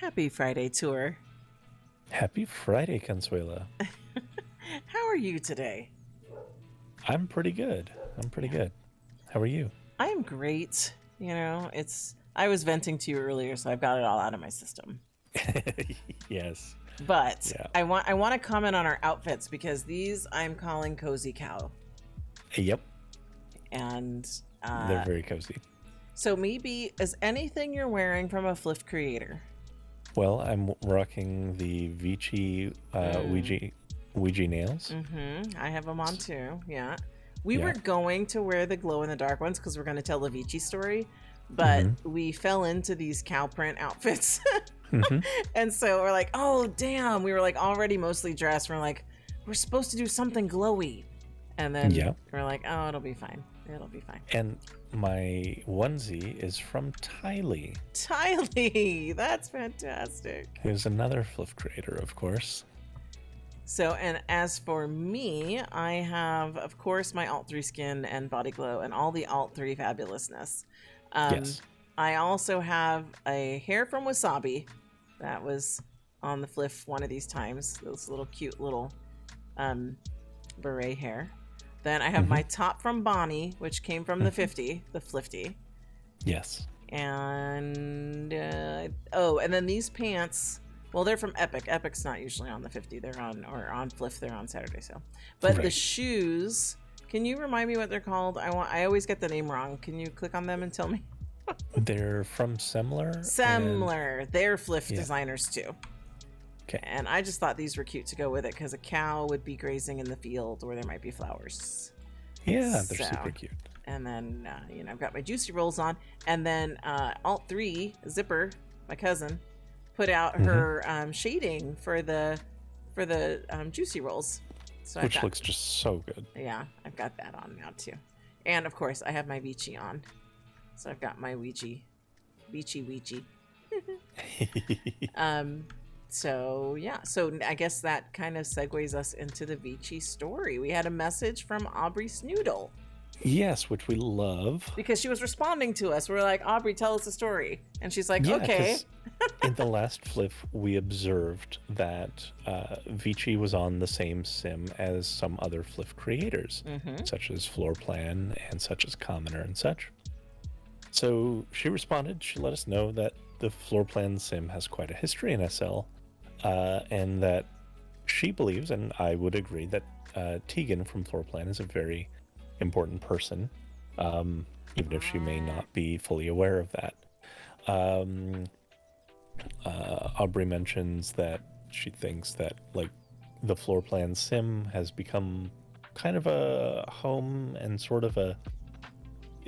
Happy Friday, Tour. Happy Friday, Consuela. How are you today? I'm pretty good. How are you? I am great. You know, I was venting to you earlier, so I've got it all out of my system. Yes. But Yeah. I want to comment on our outfits because these I'm calling cozy cow. Yep. And They're very cozy. So maybe is anything you're wearing from a FLF creator? Well, I'm rocking the Vici Ouija nails. Mm-hmm. I have them on too. Yeah. We were going to wear the glow-in-the-dark ones because we're going to tell the Vici story, but we fell into these cow print outfits. And so we're like, oh, damn. We were like already mostly dressed. We're like, we're supposed to do something glowy. And then we're like, oh, it'll be fine. It'll be fine. And my onesie is from Tylie. Tylie, that's fantastic. Who's another FLF creator, of course. So, and as for me, I have, of course, my Alt 3 skin and body glow and all the Alt 3 fabulousness. Yes. I also have a hair from Wasabi that was on the FLF one of these times. Those little cute little beret hair. Then I have my top from Bonnie, which came from the 50, the Flifty. Yes. And, and then these pants, well, they're from Epic. Epic's not usually on the 50. They're on FLF, they're on Saturday sale. But the shoes, can you remind me what they're called? I always get the name wrong. Can you click on them and tell me? They're from Semler. They're FLF designers too. Okay. And I just thought these were cute to go with it because a cow would be grazing in the field where there might be flowers. Yeah, they're super cute. And then, I've got my Juicy Rolls on. And then Alt 3, Zipper, my cousin, put out her shading for the Juicy Rolls. So which looks just so good. Yeah, I've got that on now too. And of course, I have my Vici on. So I've got my Vici. So I guess that kind of segues us into the Vici story. We had a message from Aubrey Snoodle. Yes, which we love. Because she was responding to us. We're like, Aubrey, tell us a story. And she's like, okay. In the last FLF, we observed that Vici was on the same sim as some other FLF creators, such as Floorplan and such as Commoner and such. So she responded. She let us know that the Floorplan sim has quite a history in SL, and that she believes, and I would agree, that Tegan from Floorplan is a very important person, even if she may not be fully aware of that. Aubrey mentions that she thinks that the Floorplan sim has become kind of a home and sort of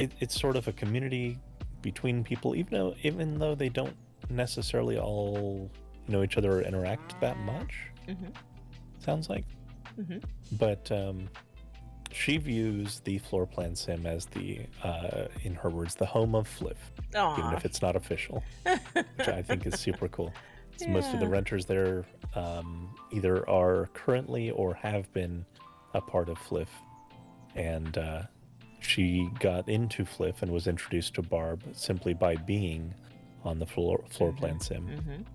it's sort of a community between people, even though they don't necessarily all know each other or interact that much. Sounds like. But she views the Floorplan sim as in her words, the home of FLF, even if it's not official, which I think is super cool. So most of the renters there either are currently or have been a part of FLF, and she got into FLF and was introduced to Barb simply by being on the Floorplan sim.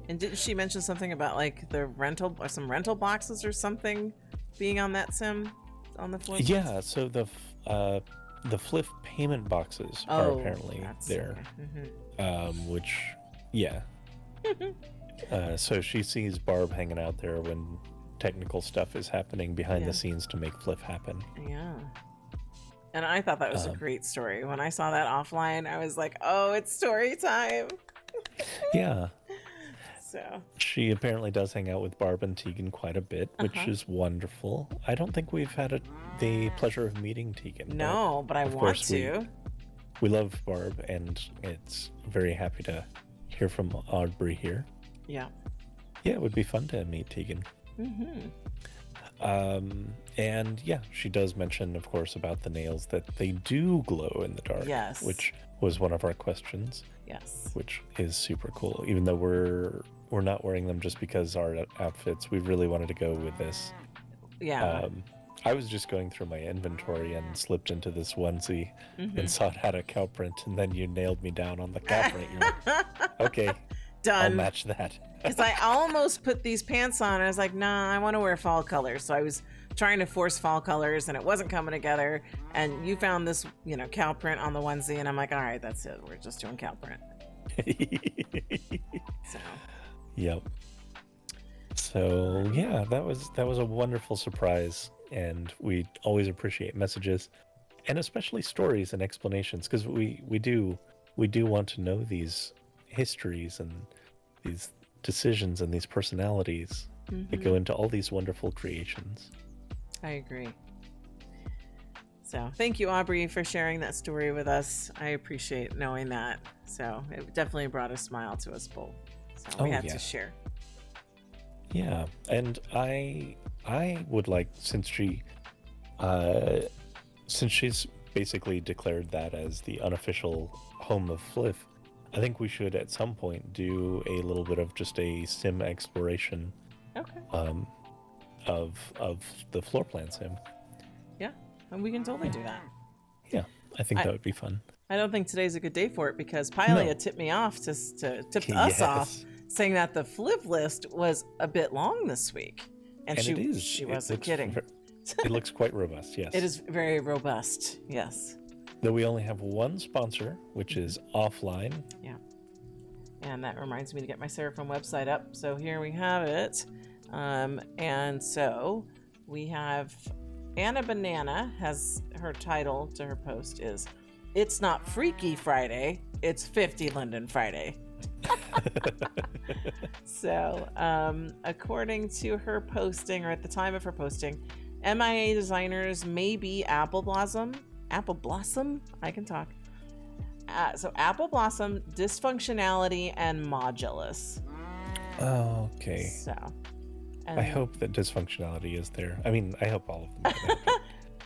And didn't she mention something about the rental or some rental boxes or something being on that sim on the Floorplan? Yeah, so the FLF payment boxes are apparently there, which so she sees Barb hanging out there when technical stuff is happening behind the scenes to make FLF happen. Yeah. And I thought that was a great story. When I saw that offline, I was like, oh, it's story time. Yeah. So she apparently does hang out with Barb and Tegan quite a bit, which is wonderful. I don't think we've had the pleasure of meeting Tegan. No, but I want to. We love Barb, and it's very happy to hear from Aubrey here. Yeah. Yeah, it would be fun to meet Tegan. And she does mention, of course, about the nails, that they do glow in the dark. Yes. Which was one of our questions. Yes. Which is super cool. Even though we're not wearing them just because our outfits, we really wanted to go with this. Yeah. I was just going through my inventory and slipped into this onesie and saw it had a cow print, and then you nailed me down on the cow print. You're like, okay. Done. I'll match that. Because I almost put these pants on. And I was like, nah, I want to wear fall colors. So I was trying to force fall colors and it wasn't coming together. And you found this, cow print on the onesie. And I'm like, all right, that's it. We're just doing cow print. So. Yep. So yeah, that was a wonderful surprise. And we always appreciate messages and especially stories and explanations, because we do want to know these histories and these decisions and these personalities that go into all these wonderful creations. I agree. So thank you, Aubrey, for sharing that story with us. I appreciate knowing that. So it definitely brought a smile to us both. So we had to share. Yeah, and I would like, since she's basically declared that as the unofficial home of FLF, I think we should at some point do a little bit of just a sim exploration. Okay. Of the floor plan sim. Yeah, and we can totally do that. Yeah, I think that would be fun. I don't think today's a good day for it because Pilia tipped me off tipped us off, saying that the FLF list was a bit long this week, and she wasn't kidding. It looks quite robust. Yes, it is very robust. Yes. Though we only have one sponsor, which is Offline. Yeah. And that reminds me to get my Seraphim website up. So here we have it. And so we have Anna Banana has her title to her post is "It's not Freaky Friday, it's 50 London Friday." So according to her posting, or at the time of her posting, MIA designers may be Apple Blossom, I can talk. So Apple Blossom, Dysfunctionality, and Modulus. Oh, okay. So I hope that Dysfunctionality is there. I mean, I hope all of them are there.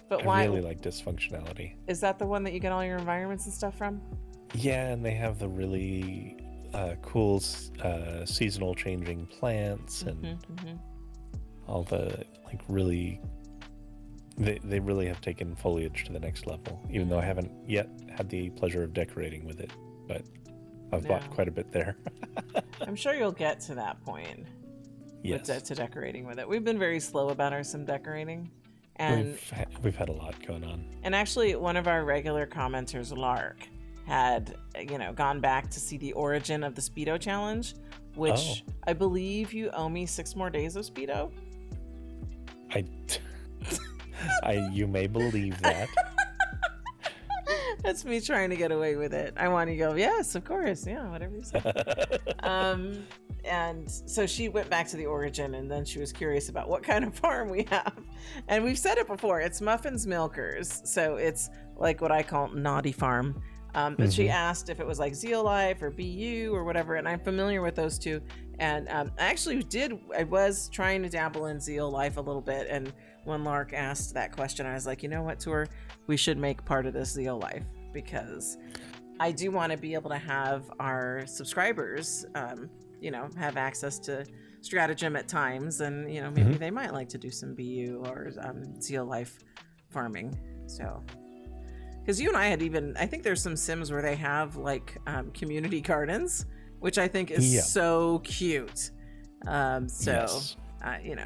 But I really like Dysfunctionality. Is that the one that you get all your environments and stuff from? Yeah, and they have the really cool seasonal changing plants and all the really... They really have taken foliage to the next level, even though I haven't yet had the pleasure of decorating with it, but I've bought quite a bit there. I'm sure you'll get to that point. Yes. To decorating with it. We've been very slow about our sim decorating. And we've had a lot going on. And actually, one of our regular commenters, Lark, had gone back to see the origin of the Speedo challenge, which I believe you owe me 6 more days of Speedo. You may believe that. That's me trying to get away with it. I want to go, yes, of course. Yeah, whatever you say. And so she went back to the origin, and then she was curious about what kind of farm we have. And we've said it before, it's Muffins Milkers. So it's like what I call Naughty Farm. But she asked if it was like Zeolife or BU or whatever, and I'm familiar with those two. And I was trying to dabble in Zeolife a little bit, and when Lark asked that question, I was like, you know what, Tor, we should make part of this Zeolife, because I do want to be able to have our subscribers, have access to stratagem at times, and maybe they might like to do some BU or Zeolife farming. So, because you and I I think there's some sims where they have like community gardens, which I think is so cute. Yes.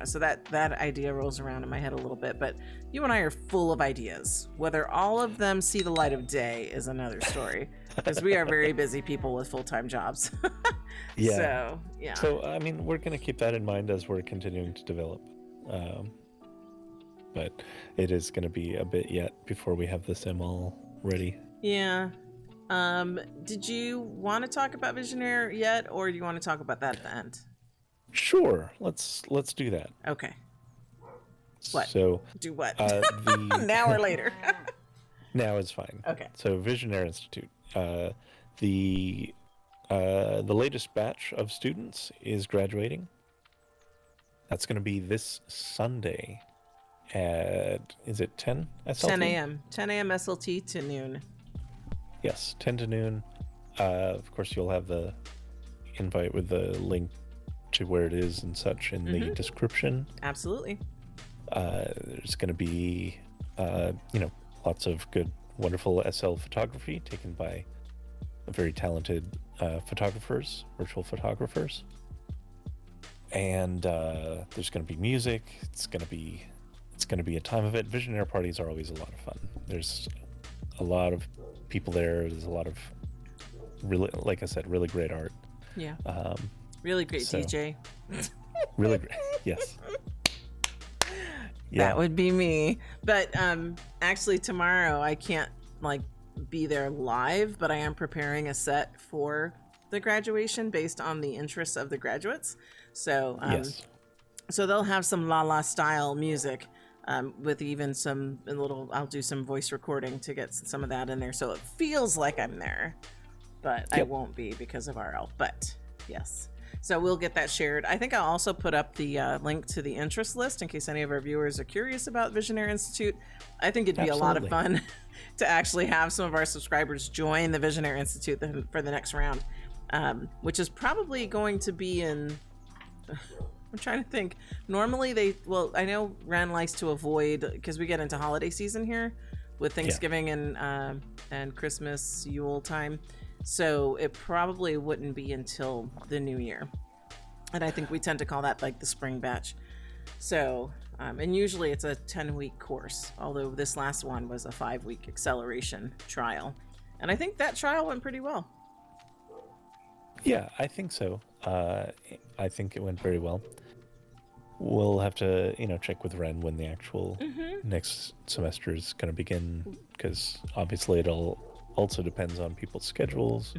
So that idea rolls around in my head a little bit, but you and I are full of ideas. Whether all of them see the light of day is another story, because we are very busy people with full-time jobs. Yeah. So, yeah. So, I mean, we're going to keep that in mind as we're continuing to develop. But it is going to be a bit yet before we have the sim all ready. Yeah. Did you want to talk about Visionaire yet, or do you want to talk about that at the end? Sure, let's do that. Okay. What? So do what? Now or later? Now is fine. Okay. So Visionaire Institute, the latest batch of students is graduating. That's going to be this Sunday at, is it 10 SLT? 10 a.m. 10 a.m. SLT to noon. Yes, 10 to noon. Of course, you'll have the invite with the link to where it is and such in the description. Absolutely. There's going to be, lots of good, wonderful SL photography taken by a very talented photographers, virtual photographers. And there's going to be music. It's going to be a time of it. Visionaire parties are always a lot of fun. There's a lot of people there. There's a lot of really, like I said, really great art. Yeah. Really great DJ. Really great. Yes. Yeah. That would be me. But actually tomorrow I can't be there live, but I am preparing a set for the graduation based on the interests of the graduates. So yes. So they'll have some LaLa style music with even some I'll do some voice recording to get some of that in there. So it feels like I'm there, but I won't be because of RL, but yes. So we'll get that shared. I think I'll also put up the link to the interest list in case any of our viewers are curious about Visionaire Institute. I think it'd be a lot of fun to actually have some of our subscribers join the Visionaire Institute for the next round, which is probably going to be in... I'm trying to think. Normally I know Ren likes to avoid, because we get into holiday season here with Thanksgiving and Christmas, Yule time. So it probably wouldn't be until the new year. And I think we tend to call that like the spring batch. So, and usually it's a 10-week course, although this last one was a 5-week acceleration trial. And I think that trial went pretty well. Yeah, I think so. I think it went very well. We'll have to, check with Ren when the actual next semester is going to begin, because obviously it'll also depends on people's schedules.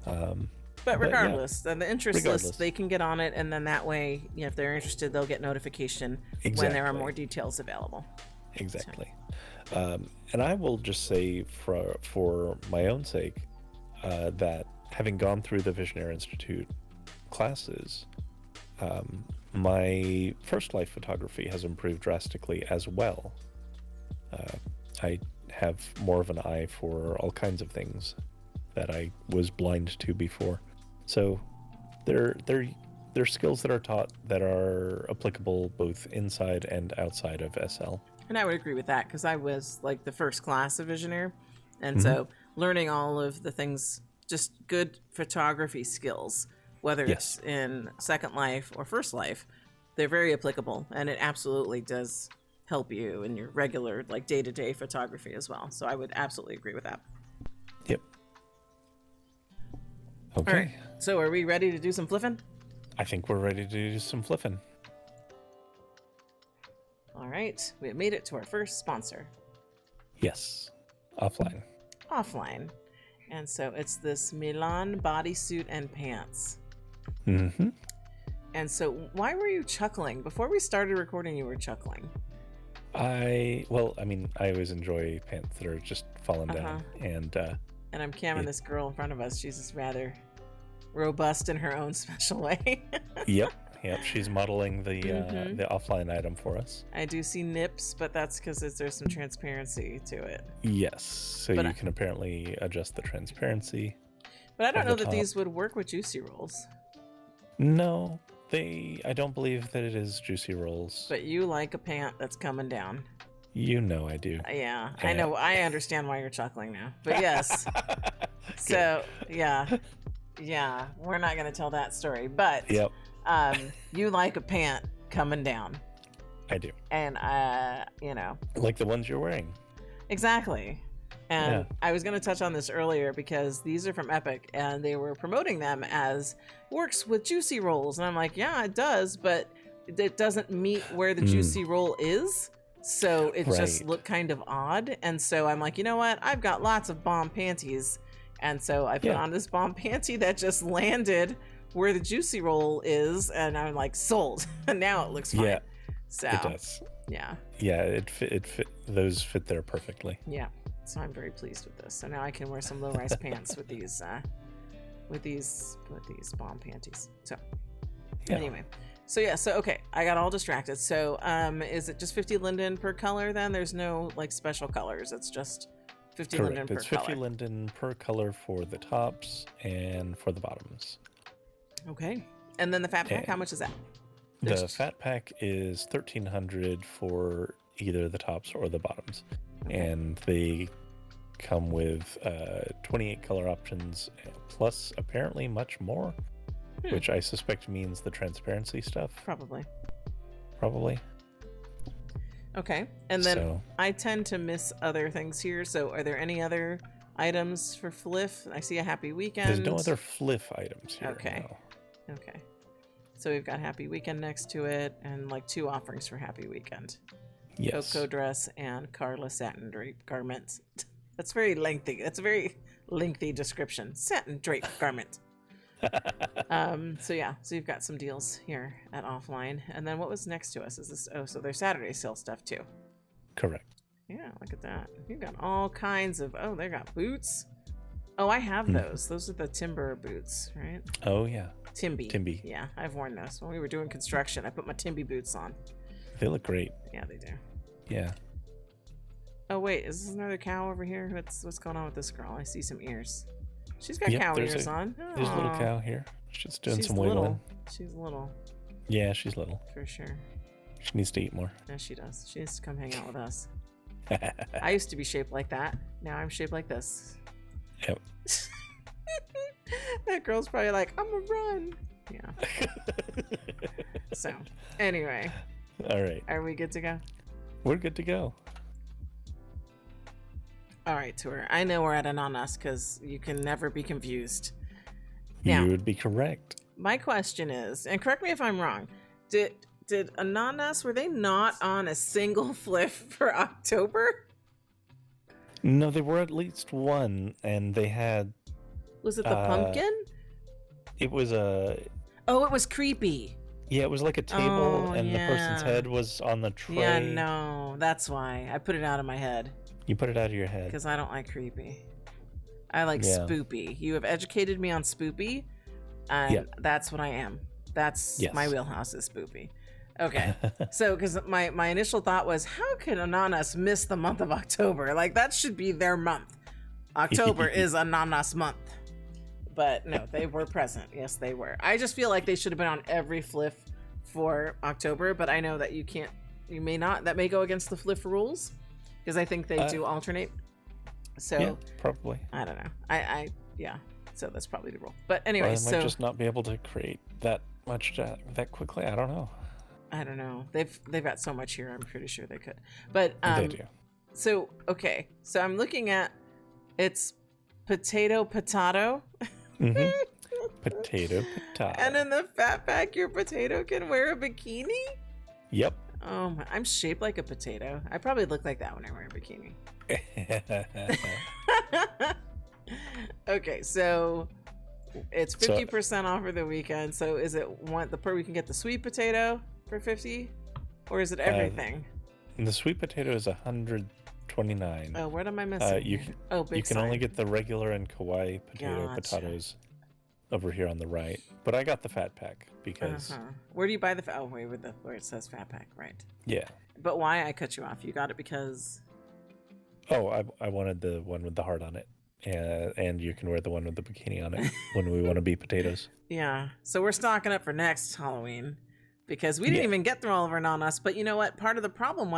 But regardless, the interest list, they can get on it, and then that way, if they're interested, they'll get notification when there are more details available. Exactly. And I will just say for my own sake that having gone through the Visionaire Institute classes, my first life photography has improved drastically as well. I have more of an eye for all kinds of things that I was blind to before. So they're skills that are taught that are applicable both inside and outside of SL. And I would agree with that, because I was like the first class of Visionaire. And so learning all of the things, just good photography skills, whether it's in Second Life or First Life, they're very applicable, and it absolutely does help you in your regular day-to-day photography as well. So I would absolutely agree with that. Yep. Okay. All right. So are we ready to do some fliffing? I think we're ready to do some fliffing. All right. We have made it to our first sponsor. Yes. Offline. And so it's this Milan bodysuit and pants. Mm-hmm. And so why were you chuckling? Before we started recording, you were chuckling. I always enjoy pants that are just falling down. And I'm camming this girl in front of us. She's just rather robust in her own special way. Yep. She's modeling the offline item for us. I do see nips, but that's because there's some transparency to it. Yes. So you can apparently adjust the transparency. But I don't know that these would work with juicy rolls. No, I don't believe that it is juicy rolls. But you like a pant that's coming down. You know I do. Yeah, I know. I understand why you're chuckling now. But yes. So, yeah, we're not going to tell that story. But you like a pant coming down. I do. And, like the ones you're wearing. Exactly. And I was going to touch on this earlier because these are from Epic and they were promoting them as works with juicy rolls. And I'm like, yeah, it does, but it doesn't meet where the juicy roll is. So it just looked kind of odd. And so I'm like, you know what? I've got lots of bomb panties. And so I put on this bomb panty that just landed where the juicy roll is. And I'm like, sold. And now it looks fine. Yeah, so, it does. Yeah. Yeah, it fit. Those fit there perfectly. Yeah. So I'm very pleased with this. So now I can wear some low-rise pants with these bomb panties. So anyway, so okay, I got all distracted. So is it just 50 linden per color then? There's no special colors. It's just 50 linden per color. It's 50 linden per color for the tops and for the bottoms. Okay, and then the fat pack, how much is that? The fat pack is $1,300 for either the tops or the bottoms. Okay. And come with 28 color options, plus apparently much more, which I suspect means the transparency stuff. Probably. Okay, and then I tend to miss other things here, so are there any other items for FLF? I see a Happy Weekend. There's no other FLF items here. Okay. No. Okay. So we've got Happy Weekend next to it, and like 2 offerings for Happy Weekend. Yes. Cocoa dress and Carla satin drape garments. That's very lengthy. That's a very lengthy description. Satin drape garment. So you've got some deals here at Offline. And then what was next to us? Is this? Oh, so there's Saturday sale stuff too. Correct. Yeah, look at that. You've got all kinds of. Oh, they got boots. Oh, I have those. Those are the timber boots, right? Oh yeah. Timby. Yeah, I've worn those when we were doing construction. I put my Timby boots on. They look great. Yeah, they do. Yeah. Oh wait, is this another cow over here? What's going on with this girl? I see some ears. She's got cow ears on. There's a little cow here. She's doing some little. wiggling. She's little. Yeah, she's little. For sure. She needs to eat more. Yeah, she does. She needs to come hang out with us. I used to be shaped like that. Now I'm shaped like this. Yep. That girl's probably like, I'm gonna run. Yeah. So, anyway. All right. Are we good to go? We're good to go. All right, Tour. I know we're at Ananas because you can never be confused. Now, you would be correct. My question is, and correct me if I'm wrong, did Ananas, were they not on a single FLF for October? No, they were at least one, and they had... Was it the pumpkin? It was a... Oh, it was creepy. Yeah, it was like a table, and the person's head was on the tray. Yeah, no, that's why. I put it out of my head. You put it out of your head. Because I don't like creepy. I like spoopy. You have educated me on spoopy, and that's what I am. That's my wheelhouse is spoopy. Okay. So, because my initial thought was, how could Ananas miss the month of October? Like, that should be their month. October is Ananas month. But no, they were present. Yes, they were. I just feel like they should have been on every FLF for October, but I know that you can't, you may not. That may go against the FLF rules, because I think they do alternate. So yeah, probably. I don't know. Yeah. So that's probably the rule. But anyway, they might just not be able to create that much that quickly. I don't know. I don't know. They've got so much here. I'm pretty sure they could. But they do. So okay. So I'm looking at it's potato. Mm-hmm. Potato. And in the fat pack, your potato can wear a bikini? Yep. Oh my, I'm shaped like a potato. I probably look like that when I wear a bikini. Okay, so it's 50% off for the weekend. So is it we can get the sweet potato for 50, or is it everything? The sweet potato is $129. Oh, what am I missing? You can only get the regular and kawaii potatoes over here on the right. But I got the fat pack because. Where do you buy the? Oh, wait, where it says fat pack, right? Yeah. But why I cut you off? You got it because. Oh, I wanted the one with the heart on it. And you can wear the one with the bikini on it when we want to be potatoes. Yeah. So we're stocking up for next Halloween because we didn't even get through all of our Ananas. But you know what? Part of the problem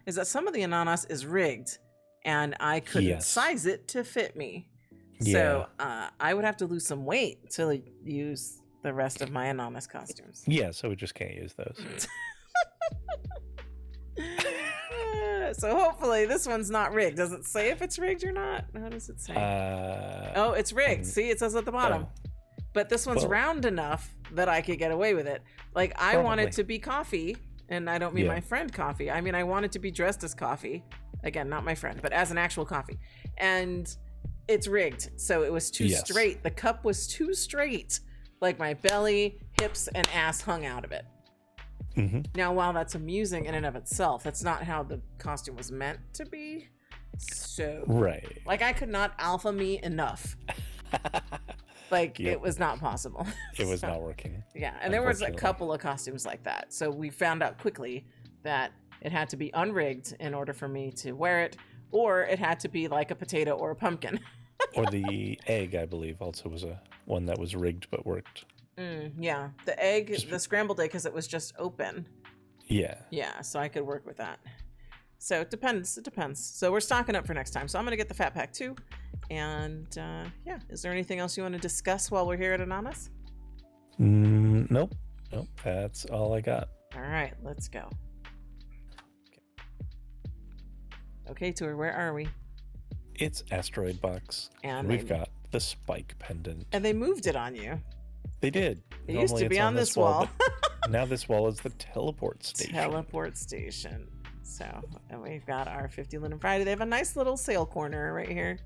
is that some of the Ananas is rigged and I couldn't size it to fit me. So I would have to lose some weight to use the rest of my Ananas costumes. Yeah, so we just can't use those. So hopefully this one's not rigged. Does it say if it's rigged or not? How does it say? Oh, it's rigged. See, it says at the bottom. But this one's round enough that I could get away with it. Like, I want it to be coffee, and I don't mean my friend Coffee. I mean, I want it to be dressed as Coffee. Again, not my friend, but as an actual Coffee. And it's rigged, so it was too straight. The cup was too straight. Like, my belly, hips, and ass hung out of it. Mm-hmm. Now, while that's amusing in and of itself, that's not how the costume was meant to be. So, like, I could not alpha me enough. Like, it was not possible. It was not working. Yeah, and there was a couple of costumes like that. So we found out quickly that it had to be unrigged in order for me to wear it, or it had to be like a potato or a pumpkin. Or the egg, I believe, also was one that was rigged but worked. Yeah, the egg, the scrambled egg, because it was just open. Yeah. Yeah, so I could work with that. So it depends. It depends. So we're stocking up for next time. So I'm going to get the fat pack too. And yeah, is there anything else you want to discuss while we're here at Ananas? Nope. That's all I got. All right, let's go. Okay, Tori, where are we? It's AsteroidBox. And we've got the spike pendant. And they moved it on you. They did. It used to be on this wall. Now this wall is the teleport station. Teleport station. So, and we've got our 50 Linen Friday. They have a nice little sale corner right here.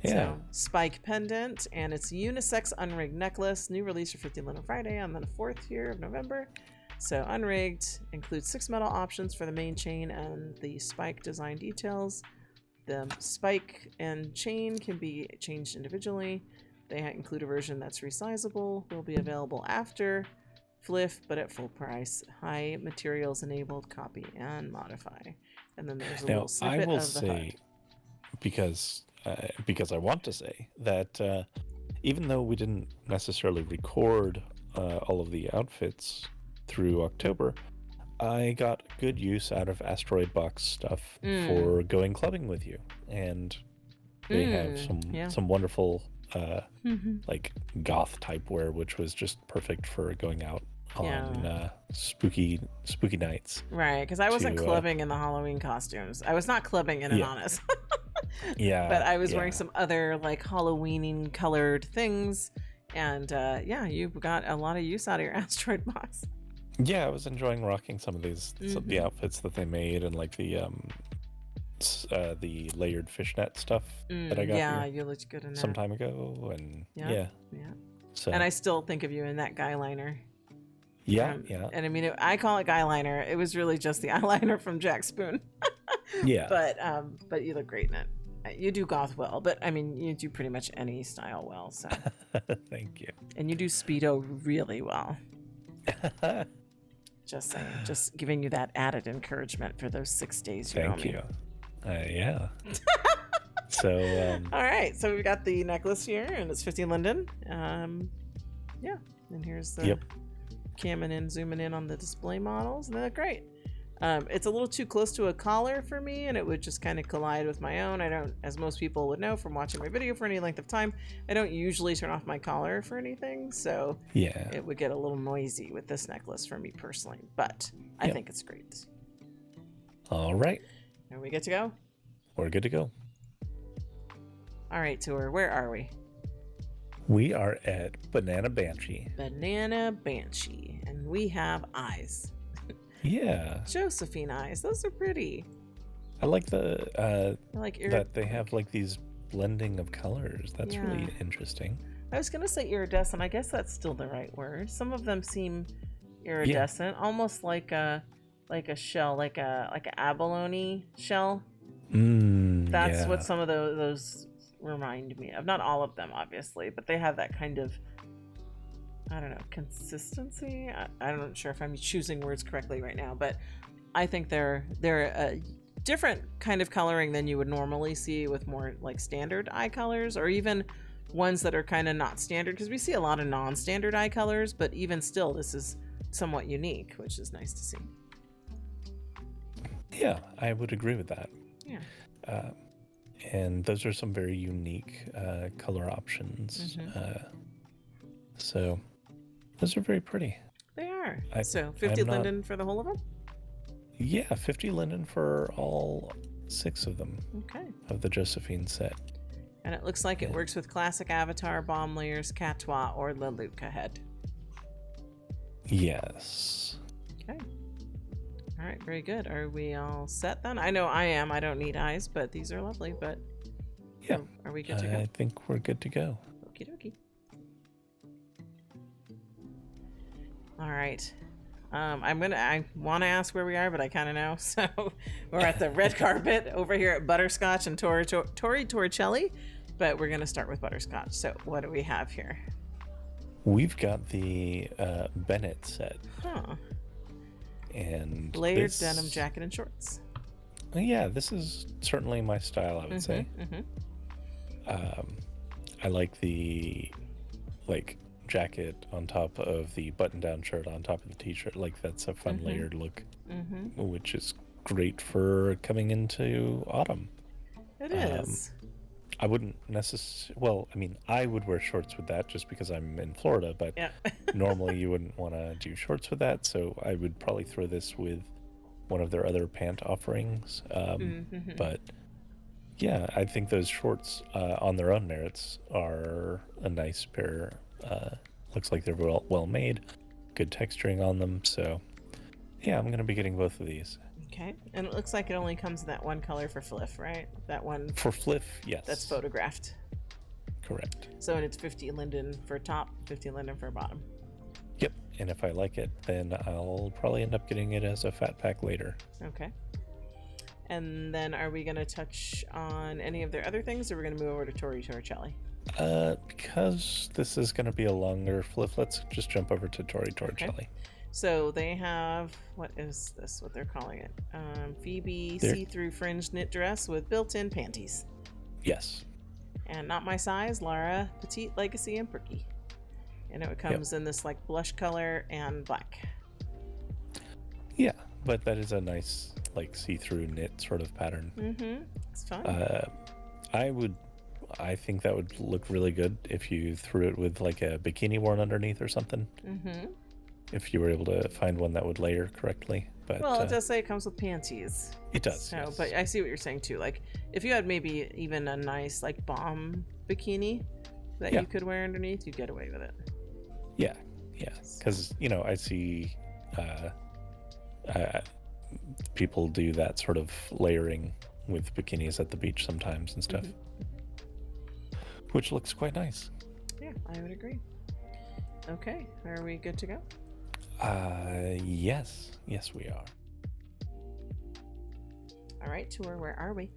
Yeah. So, spike pendant, and it's unisex unrigged necklace. New release for 50 Linen Friday on the 4th here of November. So, unrigged includes 6 metal options for the main chain and the spike design details. The spike and chain can be changed individually. They include a version that's resizable, will be available after FLF, but at full price. High materials enabled, copy and modify. And then there's a little snippet of the HUD. Because I want to say that even though we didn't necessarily record all of the outfits through October, I got good use out of AsteroidBox stuff for going clubbing with you, and they have some wonderful like goth type wear, which was just perfect for going out on spooky nights. Right, because I wasn't clubbing in the Halloween costumes. I was not clubbing in Ananas. Yeah, but I was wearing some other like Halloween colored things, and you got a lot of use out of your AsteroidBox. Yeah, I was enjoying rocking some of these the outfits that they made, and like the layered fishnet stuff that I got. Yeah, you looked good in that some time ago, and yeah. So, and I still think of you in that guy liner. Yeah. And I mean, I call it guy liner. It was really just the eyeliner from Jack Spoon. Yeah. But you look great in it. You do goth well, but I mean, you do pretty much any style well. So. Thank you. And you do Speedo really well. Just saying, just giving you that added encouragement for those 6 days. Thank you. Yeah. So. All right, so we've got the necklace here, and it's 50 linden. Yeah, and here's the camming in, zooming in on the display models, and they look great. It's a little too close to a collar for me, and it would just kind of collide with my own. I don't, as most people would know from watching my video for any length of time, I don't usually turn off my collar for anything, so it would get a little noisy with this necklace for me personally, but I think it's great. All right. Are we good to go? We're good to go. All right, Tor, where are we? We are at Banana Banshee. Banana Banshee, and we have eyes. Yeah. Josephine eyes. Those are pretty. I like the that they have like these blending of colors. That's really interesting. I was gonna say iridescent. I guess that's still the right word. Some of them seem iridescent, almost like a shell, like a abalone shell. That's what some of those remind me of. Not all of them, obviously, but they have that kind of, I don't know, consistency. I'm not sure if I'm choosing words correctly right now, but I think they're a different kind of coloring than you would normally see with more like standard eye colors, or even ones that are kind of not standard, because we see a lot of non-standard eye colors, but even still, this is somewhat unique, which is nice to see. Yeah, I would agree with that. Yeah. And those are some very unique color options. So those are very pretty. They are. So 50 linden for the whole of them? Yeah, 50 linden for all 6 of them. Okay. Of the Josephine set. And it looks like it works with classic Avatar, Bomb Layers, Catois, or LuluB head. Yes. Okay. All right, very good. Are we all set then? I know I am. I don't need eyes, but these are lovely. But yeah, are we good to go? I think we're good to go. Okie dokie. All right. I want to ask where we are, but I kind of know. So we're at the red carpet over here at Butterscotch and Torricelli, but we're going to start with Butterscotch. So what do we have here? We've got the Bennett set. Huh. And layered denim jacket and shorts. Yeah, this is certainly my style, I would say. I like the jacket on top of the button-down shirt on top of the t-shirt. Like, that's a fun layered look, which is great for coming into autumn. It is. I wouldn't necessarily. Well, I mean, I would wear shorts with that just because I'm in Florida, but Yeah. normally you wouldn't want to do shorts with that. So I would probably throw this with one of their other pant offerings. But yeah, I think those shorts on their own merits are a nice pair. Looks like they're well made, good texturing on them. So yeah, I'm going to be getting both of these. Okay, and it looks like it only comes in that one color for FLF, right? That one. For FLF, yes. That's photographed. Correct. So and it's 50 linden for top, 50 linden for bottom. Yep, and if I like it, then I'll probably end up getting it as a fat pack later. Okay. And then are we going to touch on any of their other things, or we're going to move over to Torricelli? Because this is going to be a longer FLF, let's just jump over to Torricelli. Okay. So they have, what is this, what they're calling it? Phoebe see-through fringed knit dress with built-in panties. Yes. And not my size, Lara, petite, legacy, and perky. And it comes in this like blush color and black. Yeah, but that is a nice like see-through knit sort of pattern. It's fun. I think that would look really good if you threw it with like a bikini worn underneath or something. If you were able to find one that would layer correctly. But well, it does say it comes with panties. It does. So, yes. But I see what you're saying too. Like if you had maybe even a nice like bomb bikini that you could wear underneath, you'd get away with it. Yeah, because I see people do that sort of layering with bikinis at the beach sometimes and stuff, which looks quite nice. Yeah, I would agree. Okay, are we good to go? Yes, we are. All right, Tour, where are we?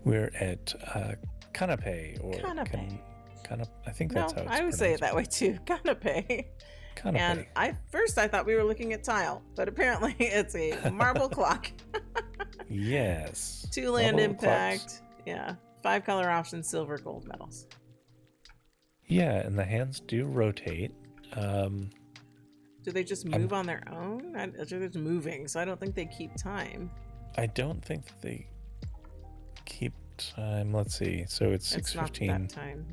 We're at Canapé or Canapé. I think that's how it's I would say it that way too. Canapé. And I thought we were looking at tile, but apparently it's a marble clock. Yes. 2 land impact. Clocks. Yeah. 5 color options, silver, gold medals. Yeah, and the hands do rotate. Do they just move on their own? They're just moving, so I don't think they keep time. I don't think that they keep time. Let's see. So it's 6:15. Not that time,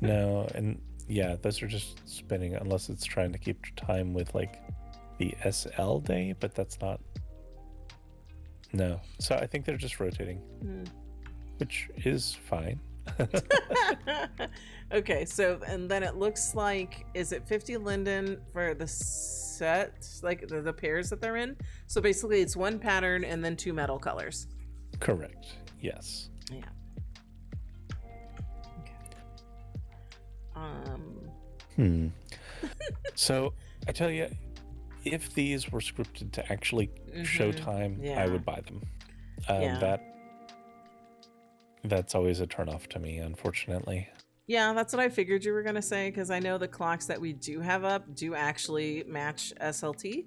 no. No, and yeah, those are just spinning unless it's trying to keep time with like the SL day, but that's not. No. So I think they're just rotating, which is fine. Okay, so and then it looks like, is it 50 linden for the set, like the pairs that they're in? So basically it's one pattern and then 2 metal colors. Correct. Yes. Yeah. Okay. So I tell you, if these were scripted to actually show time, I would buy them. That's always a turnoff to me, unfortunately. Yeah, that's what I figured you were going to say, because I know the clocks that we do have up do actually match SLT.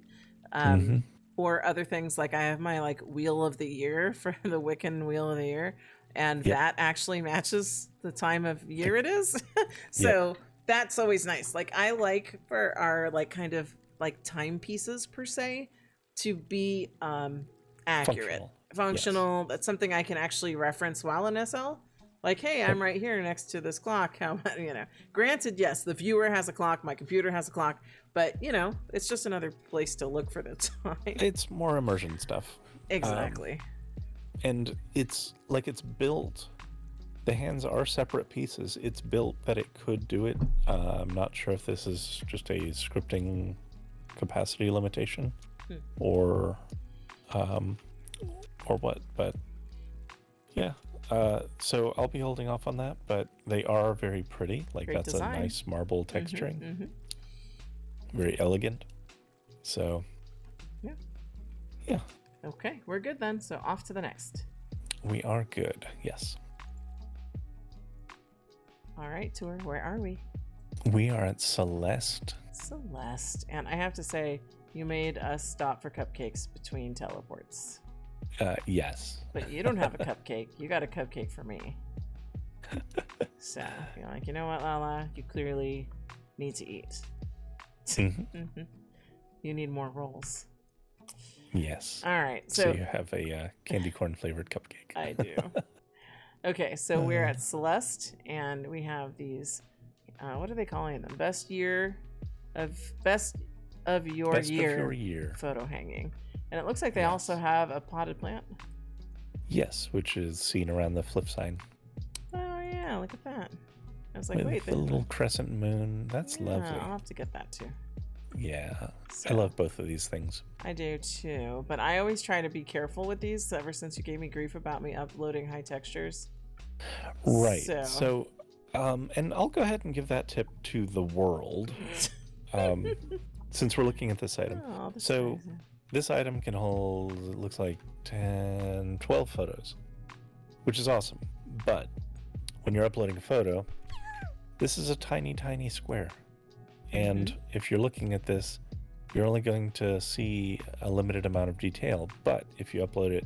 Or other things, like I have my like Wheel of the Year for the Wiccan Wheel of the Year, and that actually matches the time of year it is. So that's always nice. Like I like for our like kind of like timepieces per se to be accurate. Functional. Yes. That's something I can actually reference while in SL. Like, hey, I'm right here next to this clock. How, granted, yes, the viewer has a clock, my computer has a clock, but it's just another place to look for the time. It's more immersion stuff. Exactly. And it's like it's built. The hands are separate pieces. It's built that it could do it. I'm not sure if this is just a scripting capacity limitation or what, but yeah. So I'll be holding off on that, but they are very pretty. Like great that's design. A nice marble texturing. Very elegant. So yeah. Okay, we're good then. So off to the next. We are good. Yes. All right, Tour, where are we? We are at Celeste. Celeste. And I have to say, you made us stop for cupcakes between teleports. Yes. But you don't have a cupcake. You got a cupcake for me. So you're like, you know what, LaLa? You clearly need to eat. You need more rolls. Yes. All right. So you have a candy corn flavored cupcake. I do. Okay, so we're at Celeste, and we have these. What are they calling them? Best of your year photo hanging, and it looks like they also have a potted plant. Yes, which is seen around the flip sign. Oh yeah, look at that. I was like, with wait, the little crescent moon. That's lovely. I'll have to get that too. Yeah, So, I love both of these things. I do too, but I always try to be careful with these ever since you gave me grief about me uploading high textures. Right. So and I'll go ahead and give that tip to the world. Since we're looking at this item. Oh, this item can hold, it looks like 10, 12 photos, which is awesome. But when you're uploading a photo, this is a tiny, tiny square. And if you're looking at this, you're only going to see a limited amount of detail. But if you upload it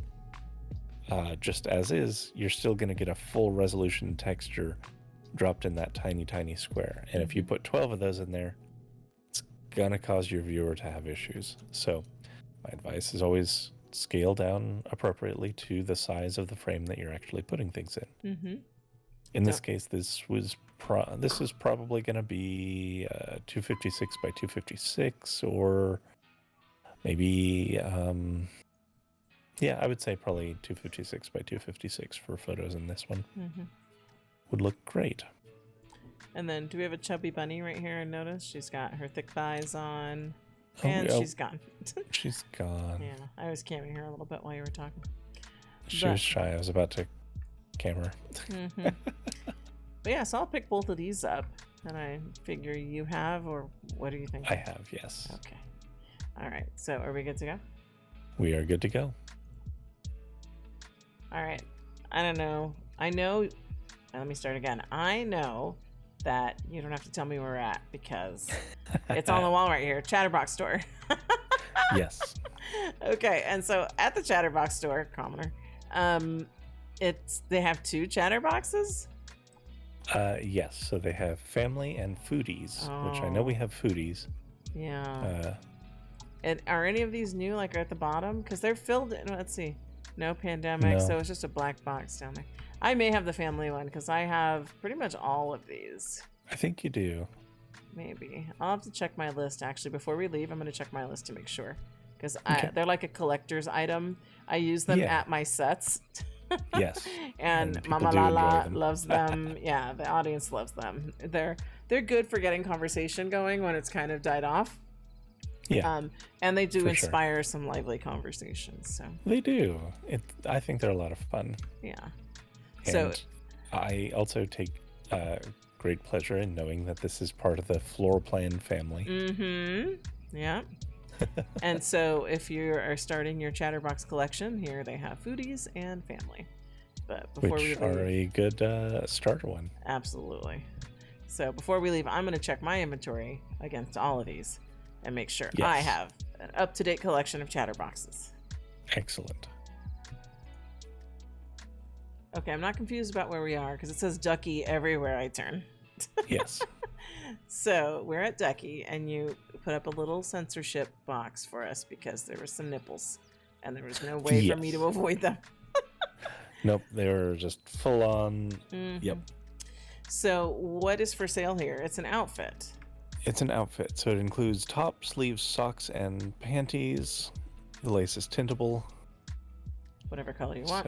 just as is, you're still going to get a full resolution texture dropped in that tiny, tiny square. And if you put 12 of those in there, it's going to cause your viewer to have issues. So my advice is always scale down appropriately to the size of the frame that you're actually putting things in. In this case, this is probably going to be 256 by 256, or maybe I would say probably 256 by 256 for photos in this one. Would look great. And then, do we have a chubby bunny right here? I noticed she's got her thick thighs on, and she's gone. She's gone. Yeah, I was camming her a little bit while you were talking. She was shy. I was about to cam her. But yeah, so I'll pick both of these up, and I figure you have, or what do you think? I have, yes. Okay. All right. So, are we good to go? We are good to go. All right. I don't know. I know. Let me start again. I know that you don't have to tell me where we're at because it's on the wall right here. Chatterbox store. Yes. Okay. And so at the Chatterbox store, commoner, they have 2 Chatterboxes. Yes. So they have family and foodies, which I know we have foodies. Yeah. And are any of these new, like at the bottom? Because they're filled in. Let's see. No pandemic, so it's just a black box down there. I may have the family one because I have pretty much all of these. I think you do. Maybe. I'll have to check my list actually. Before we leave, I'm going to check my list to make sure. Because they're like a collector's item. I use them at my sets. Yes. and Mama LaLa loves them. Yeah, the audience loves them. They're good for getting conversation going when it's kind of died off. Yeah. And they do inspire some lively conversations. So they do. I think they're a lot of fun. Yeah. And so I also take great pleasure in knowing that this is part of the floor plan family. Yeah. And so if you are starting your Chatterbox collection, here they have foodies and family. But before we leave, are a good starter one. Absolutely. So before we leave, I'm going to check my inventory against all of these and make sure I have an up-to-date collection of Chatterboxes. Excellent. Okay, I'm not confused about where we are because it says Duckie everywhere I turn. Yes. So we're at Duckie, and you put up a little censorship box for us because there were some nipples, and there was no way for me to avoid them. Nope, they were just full on. Yep. So what is for sale here? It's an outfit. It's an outfit, so it includes top, sleeves, socks, and panties. The lace is tintable. Whatever color you want.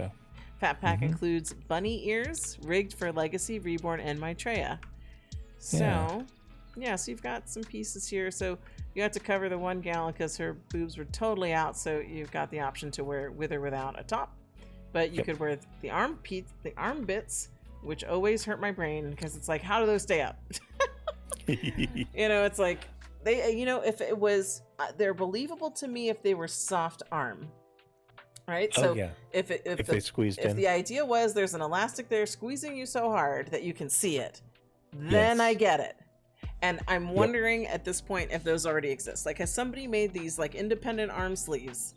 Fat pack includes bunny ears, rigged for Legacy, Reborn, and Maitreya. So, so you've got some pieces here. So you have to cover the one gal because her boobs were totally out. So you've got the option to wear with or without a top. But you could wear the arm bits, which always hurt my brain because it's like, how do those stay up? It's like they, if it was, they're believable to me if they were soft arm. Right. So if they squeezed in, if the idea was there's an elastic there squeezing you so hard that you can see it, then I get it. And I'm wondering at this point if those already exist. Like, has somebody made these like independent arm sleeves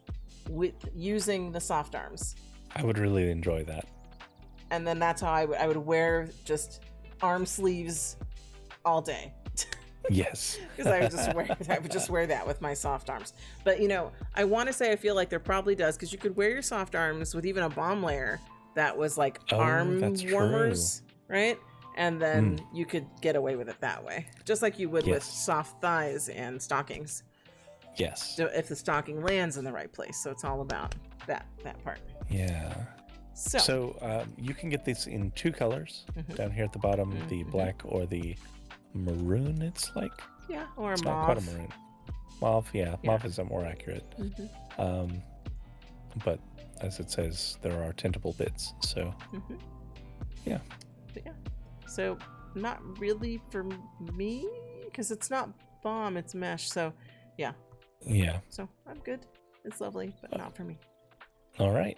with using the soft arms? I would really enjoy that. And then that's how I would wear just arm sleeves all day. Yes. Because I would just wear that with my soft arms. But I want to say I feel like there probably does, because you could wear your soft arms with even a bomb layer that was like arm warmers, right? And then you could get away with it that way, just like you would with soft thighs and stockings. Yes. So if the stocking lands in the right place, so it's all about that part. Yeah. So you can get these in 2 colors down here at the bottom, the black or the maroon. It's like or it's mauve. Not quite a maroon. Mauve, mauve is more accurate. But as it says, there are tintable bits. So yeah. But yeah. So not really for me, because it's not bomb, it's mesh. So yeah. So I'm good. It's lovely, but not for me. All right,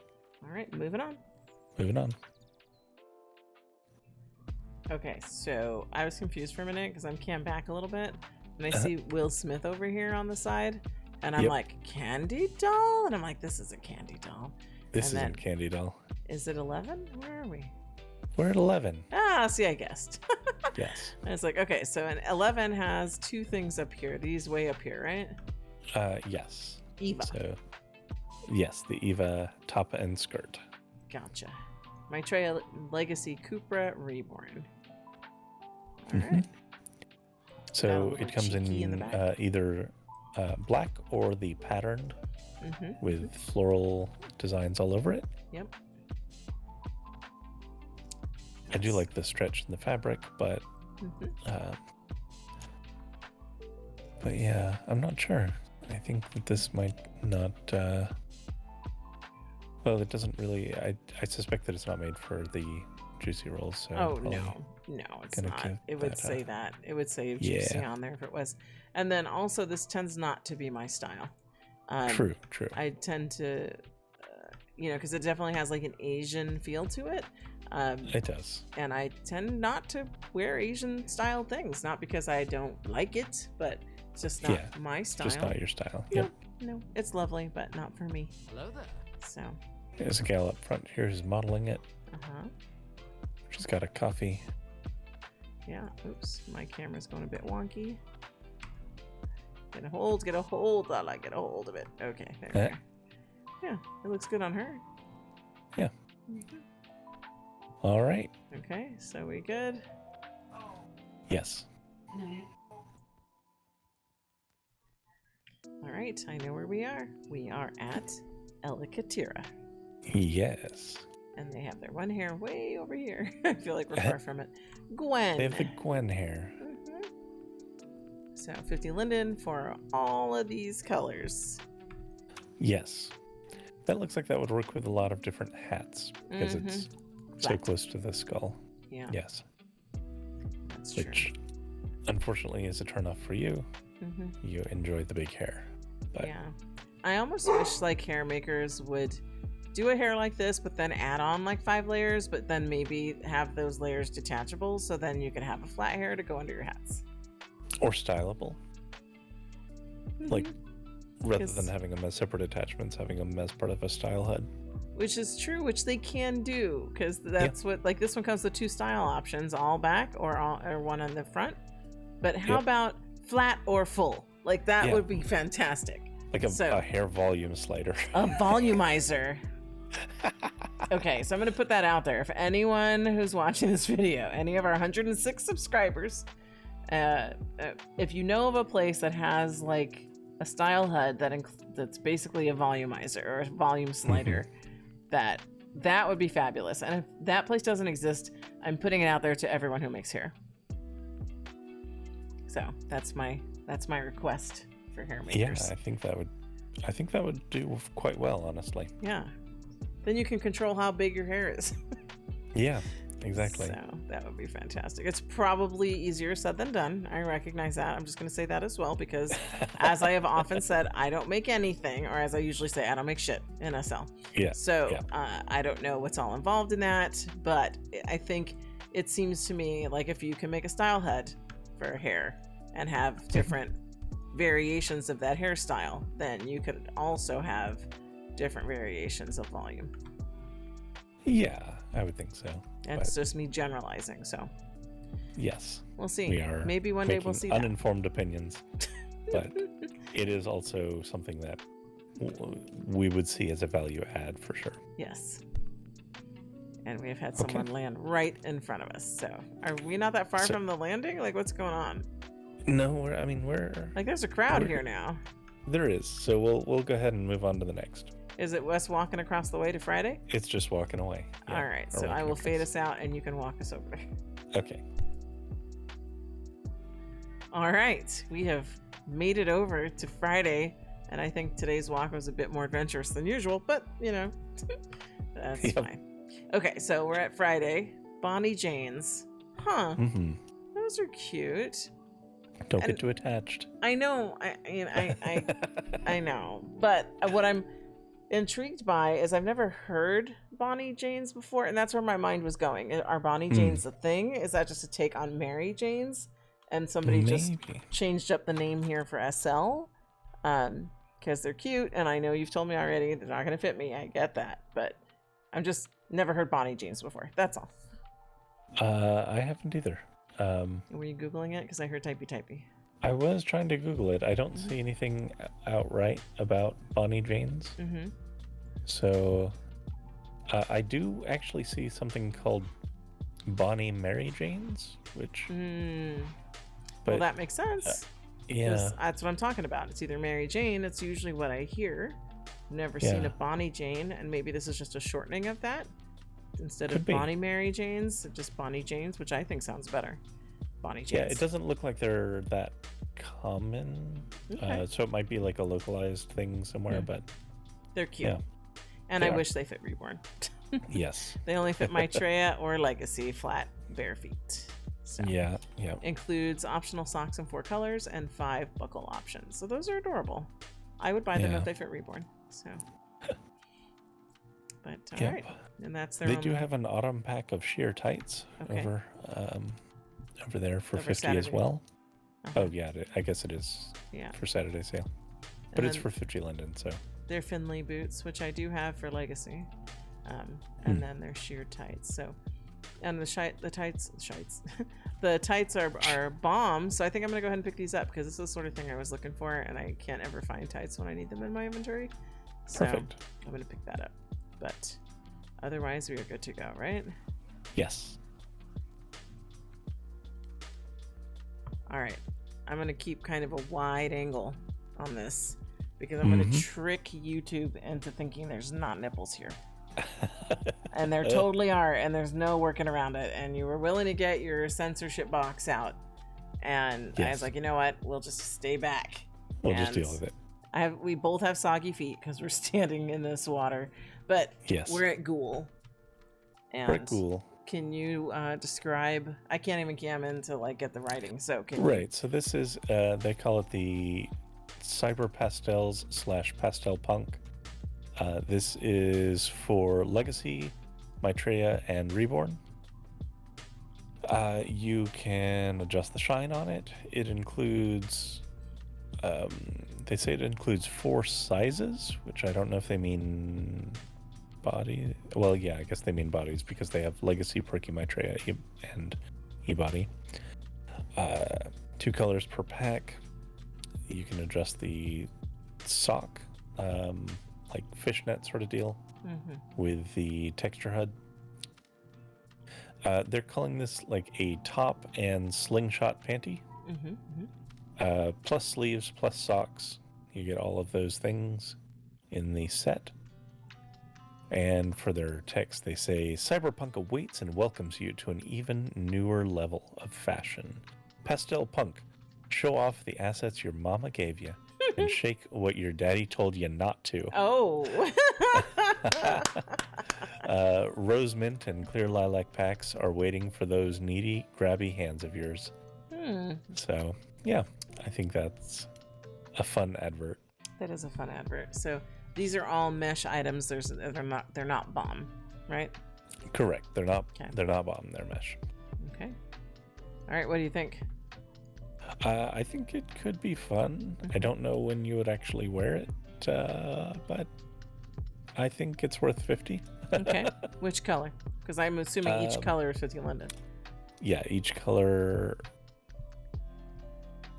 moving on. Okay, so I was confused for a minute because I'm cam back a little bit, and I see Will Smith over here on the side, and I'm like, Candy Doll? And I'm like, this isn't Candy Doll. This isn't Candy Doll. Is it 11? Where are we? We're at 11. See, I guessed. Yes. I was like, okay, so an 11 has 2 things up here. These way up here, right? Yes. Eva. So, yes, the Eva top and skirt. Gotcha. My Trail Legacy Cupra Reborn. All right. So it comes in either black or the patterned with floral designs all over it. Yep. I do like the stretch in the fabric, but yeah, I'm not sure. I think that this might not. Well, it doesn't really. I suspect that it's not made for the juicy rolls. So no, it's not. It would say that. It would say juicy on there if it was. And then also, this tends not to be my style. True. I tend to, because it definitely has like an Asian feel to it. It does. And I tend not to wear Asian style things, not because I don't like it, but it's just not my style. Just not your style. No, it's lovely, but not for me. Hello there. So there's a gal up front here who's modeling it. She's got a coffee. Yeah. Oops, my camera's going a bit wonky. Get a hold. LaLa, get a hold of it. Okay, there we go. Yeah, it looks good on her. Yeah. All right. Okay, so we good? Yes. All right, I know where we are. We are at Elikatira. Yes. And they have their one hair way over here. I feel like we're far from it. Gwen. They have the Gwen hair. So 50 linden for all of these colors. Yes. That looks like that would work with a lot of different hats because it's so close to the skull. Yeah. Yes. That's Which, unfortunately, is a turnoff for you. You enjoy the big hair. But yeah. I almost wish like hair makers would do a hair like this, but then add on like 5 layers, but then maybe have those layers detachable, so then you could have a flat hair to go under your hats. Or stylable. Like, rather than having them as separate attachments, having them as part of a style HUD. Which is true, which they can do, because that's what, like this one comes with 2 style options, all back or one on the front. But how about flat or full? Like that would be fantastic. Like a hair volume slider. A volumizer. Okay, so I'm going to put that out there. If anyone who's watching this video, any of our 106 subscribers, if you know of a place that has like a style HUD that's basically a volumizer or a volume slider, that would be fabulous. And if that place doesn't exist, I'm putting it out there to everyone who makes hair. So that's my request for hair makers. Yeah, I think that would do quite well, honestly. Yeah. Then you can control how big your hair is. Yeah, exactly. So that would be fantastic. It's probably easier said than done. I recognize that. I'm just going to say that as well, because as I have often said, I don't make anything, or as I usually say, I don't make shit in SL. Yeah. So I don't know what's all involved in that, but I think it seems to me like if you can make a style HUD for hair and have different variations of that hairstyle, then you could also have different variations of volume. Yeah, I would think so. It's just me generalizing, so. Yes. We'll see. We are Maybe one day we'll see uninformed opinions, but it is also something that we would see as a value add for sure. Yes. And we have had someone land right in front of us. So are we not that far from the landing? Like, what's going on? No, we're like, there's a crowd here now. There is. So we'll go ahead and move on to the next. Is it Wes walking across the way to Friday? It's just walking away. Yeah, all right. So I will fade us out and you can walk us over there. Okay. All right. We have made it over to Friday. And I think today's walk was a bit more adventurous than usual, but you know, that's fine. Okay. So we're at Friday. Bonnie Jane's. Huh. Mm-hmm. Those are cute. Don't get too attached. I know. I know. But what I'm intrigued by is I've never heard Bonnie Janes before, and that's where my mind was going. Are Bonnie Janes a thing? Is that just a take on Mary Janes? And somebody just changed up the name here for SL? Because they're cute, and I know you've told me already they're not going to fit me. I get that. But I'm just never heard Bonnie Janes before. That's all. I haven't either. Were you Googling it? Because I heard typey. I was trying to Google it. I don't see anything outright about Bonnie Janes. Mm-hmm. So I do actually see something called Bonnie Mary Janes, which... well, that makes sense. Yeah. That's what I'm talking about. It's either Mary Jane. It's usually what I hear. Never seen a Bonnie Jane, and maybe this is just a shortening of that. Instead of Bonnie Mary Janes, just Bonnie Janes, which I think sounds better. Bonnie Janes. Yeah, it doesn't look like they're that common. Okay. So it might be like a localized thing somewhere, but... They're cute. Yeah. And I wish they fit Reborn. Yes. They only fit Maitreya or Legacy flat bare feet. So yeah. Includes optional socks in 4 colors and 5 buckle options. So those are adorable. I would buy them if they fit Reborn. So... But all right, and that's their. They do have an autumn pack of sheer tights over there for 50 Saturday. As well. Oh yeah, I guess it is. Yeah. For Saturday sale, but it's for 50 London. So they're Finley boots, which I do have for Legacy, and then they're sheer tights. So, and the tights, the tights are bomb. So I think I'm gonna go ahead and pick these up because this is the sort of thing I was looking for, and I can't ever find tights when I need them in my inventory. So perfect. I'm gonna pick that up. But otherwise, we are good to go, right? Yes. All right. I'm going to keep kind of a wide angle on this because I'm going to trick YouTube into thinking there's not nipples here. And there totally are, and there's no working around it. And you were willing to get your censorship box out. And I was like, you know what? We'll just stay back. We'll just deal with it. We both have soggy feet because we're standing in this water. But we're at Ghoul. And we're at Ghoul. Can you describe? I can't even cam in to like get the writing. So can you... So this is they call it the Cyber Pastels / Pastel Punk. This is for Legacy, Maitreya, and Reborn. You can adjust the shine on it. It includes. They say it includes 4 sizes, which I don't know if they mean. Body. Well, yeah, I guess they mean bodies because they have Legacy, Perky, Maitreya, and E-Body. 2 colors per pack. You can adjust the sock, like fishnet sort of deal, with the texture HUD. They're calling this like a top and slingshot panty. Plus sleeves, plus socks. You get all of those things in the set. And for their text, they say, Cyberpunk awaits and welcomes you to an even newer level of fashion. Pastel Punk, show off the assets your mama gave you and shake what your daddy told you not to. Oh. Rose Mint and Clear Lilac packs are waiting for those needy, grabby hands of yours. So, yeah, I think that's a fun advert. That is a fun advert. So... These are all mesh items. They're not bomb, right? Correct. They're not. Okay. They're not bomb. They're mesh. Okay. All right. What do you think? I think it could be fun. I don't know when you would actually wear it, but I think it's worth 50. Okay. Which color? Because I'm assuming each color is 50 London. Yeah, each color.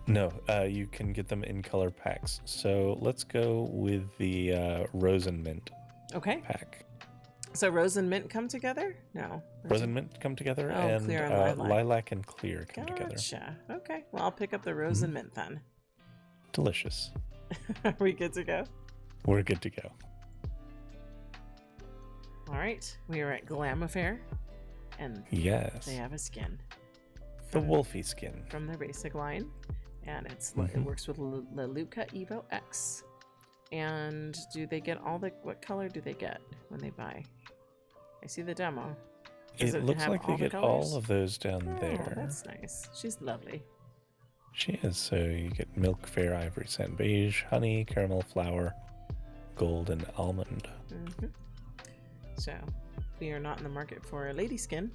No, you can get them in color packs. So let's go with the Rose and Mint pack. So Rose and Mint come together? No. Rose and Mint come together, and Clear and Lilac and Clear come together. Gotcha. Okay. Well, I'll pick up the Rose and Mint then. Delicious. Are we good to go? We're good to go. All right. We are at Glam Affair, and yes, they have a skin. The Wolfie skin. From their basic line. And it works with LuluB Evo X. And do they get what color do they get when they buy? I see the demo. It looks like they get all of those down there. That's nice. She's lovely. She is. So you get milk, fair, ivory, sand, beige, honey, caramel, flower, gold, and almond. So we are not in the market for a lady skin.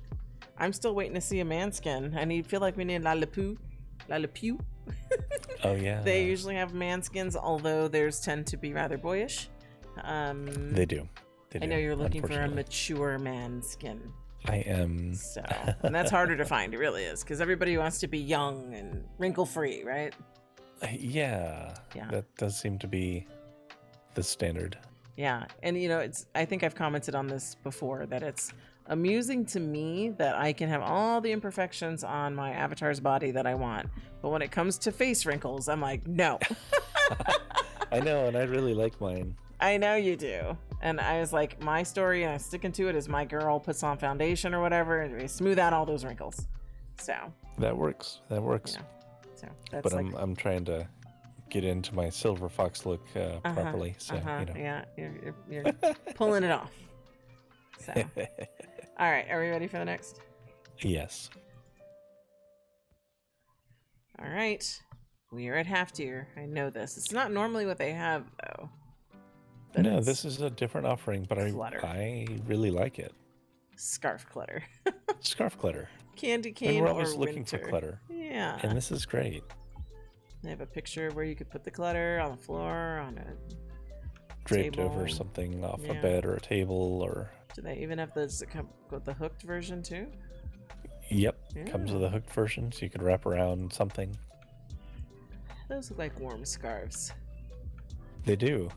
I'm still waiting to see a man skin. Feel like we need LuluB. Oh yeah. They usually have man skins, although theirs tend to be rather boyish. They do. I know you're looking for a mature man skin. I am. So, and that's harder to find. It really is, because everybody wants to be young and wrinkle-free, right? Yeah. That does seem to be the standard. Yeah, and I think I've commented on this before, that it's amusing to me that I can have all the imperfections on my avatar's body that I want, but when it comes to face wrinkles, I'm like, no. I know, and I really like mine. I know you do. And I was like, my story, and I'm sticking to it, is my girl puts on foundation or whatever, and we smooth out all those wrinkles. So that works. Yeah. So that's, but I'm trying to get into my silver fox look properly. So yeah, you're pulling it off. So. All right, are we ready for the next? Yes. All right, we are at half tier. I know this. It's not normally what they have, though. No, this is a different offering, but I really like it. Scarf clutter. Scarf clutter. Candy cane. And we're always or looking winter. for clutter. Yeah. And this is great. They have a picture of where you could put the clutter on the floor, on a draped table. Over something off a bed or a table, or. Do they even have does it come with the hooked version too? Yep, comes with a hooked version, so you could wrap around something. Those look like warm scarves. They do.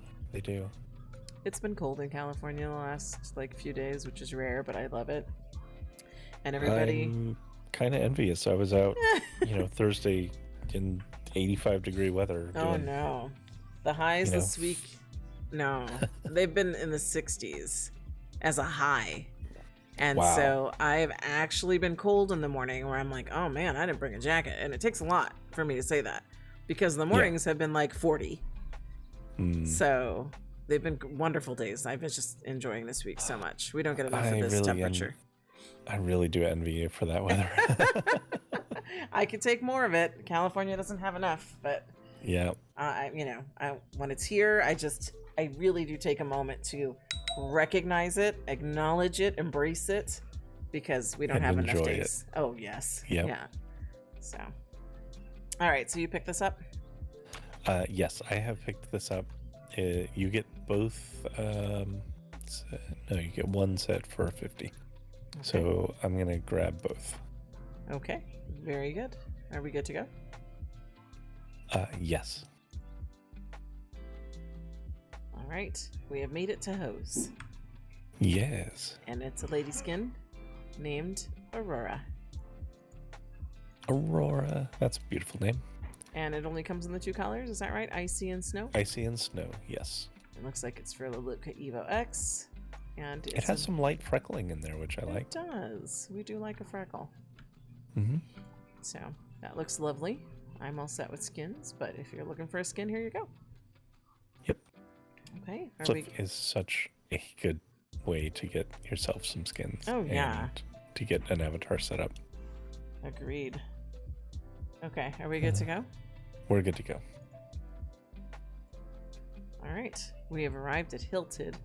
It's been cold in California the last few days, which is rare, but I love it. And everybody. I'm kind of envious. I was out, Thursday in 85-degree weather. Oh no, the highs this week. No, they've been in the 60s as a high. And so I've actually been cold in the morning where I'm like, oh man, I didn't bring a jacket. And it takes a lot for me to say that because the mornings have been like 40. So they've been wonderful days. I've been just enjoying this week so much. We don't get enough of this temperature. I really do envy you for that weather. I could take more of it. California doesn't have enough, but yeah, when it's here, I really do take a moment to recognize it, acknowledge it, embrace it, because we don't have enough days. Oh yes. Yep. Yeah. So, all right. So you picked this up? Yes, I have picked this up. You get both. You get one set for 50. Okay. So I'm gonna grab both. Okay. Very good. Are we good to go? Yes. All right. We have made it to Heaux. Yes. And it's a lady skin named Aurora. Aurora. That's a beautiful name. And it only comes in the two colors, is that right? Icy and Snow? Icy and Snow, yes. It looks like it's for LuluB Evo X. And it has some light freckling in there, which I like. It does. We do like a freckle. Mm-hmm. So that looks lovely. I'm all set with skins, but if you're looking for a skin, here you go. Yep. Okay. Flip is such a good way to get yourself some skins. Oh, yeah. And to get an avatar set up. Agreed. Okay, are we good to go? We're good to go. All right. We have arrived at Hilted,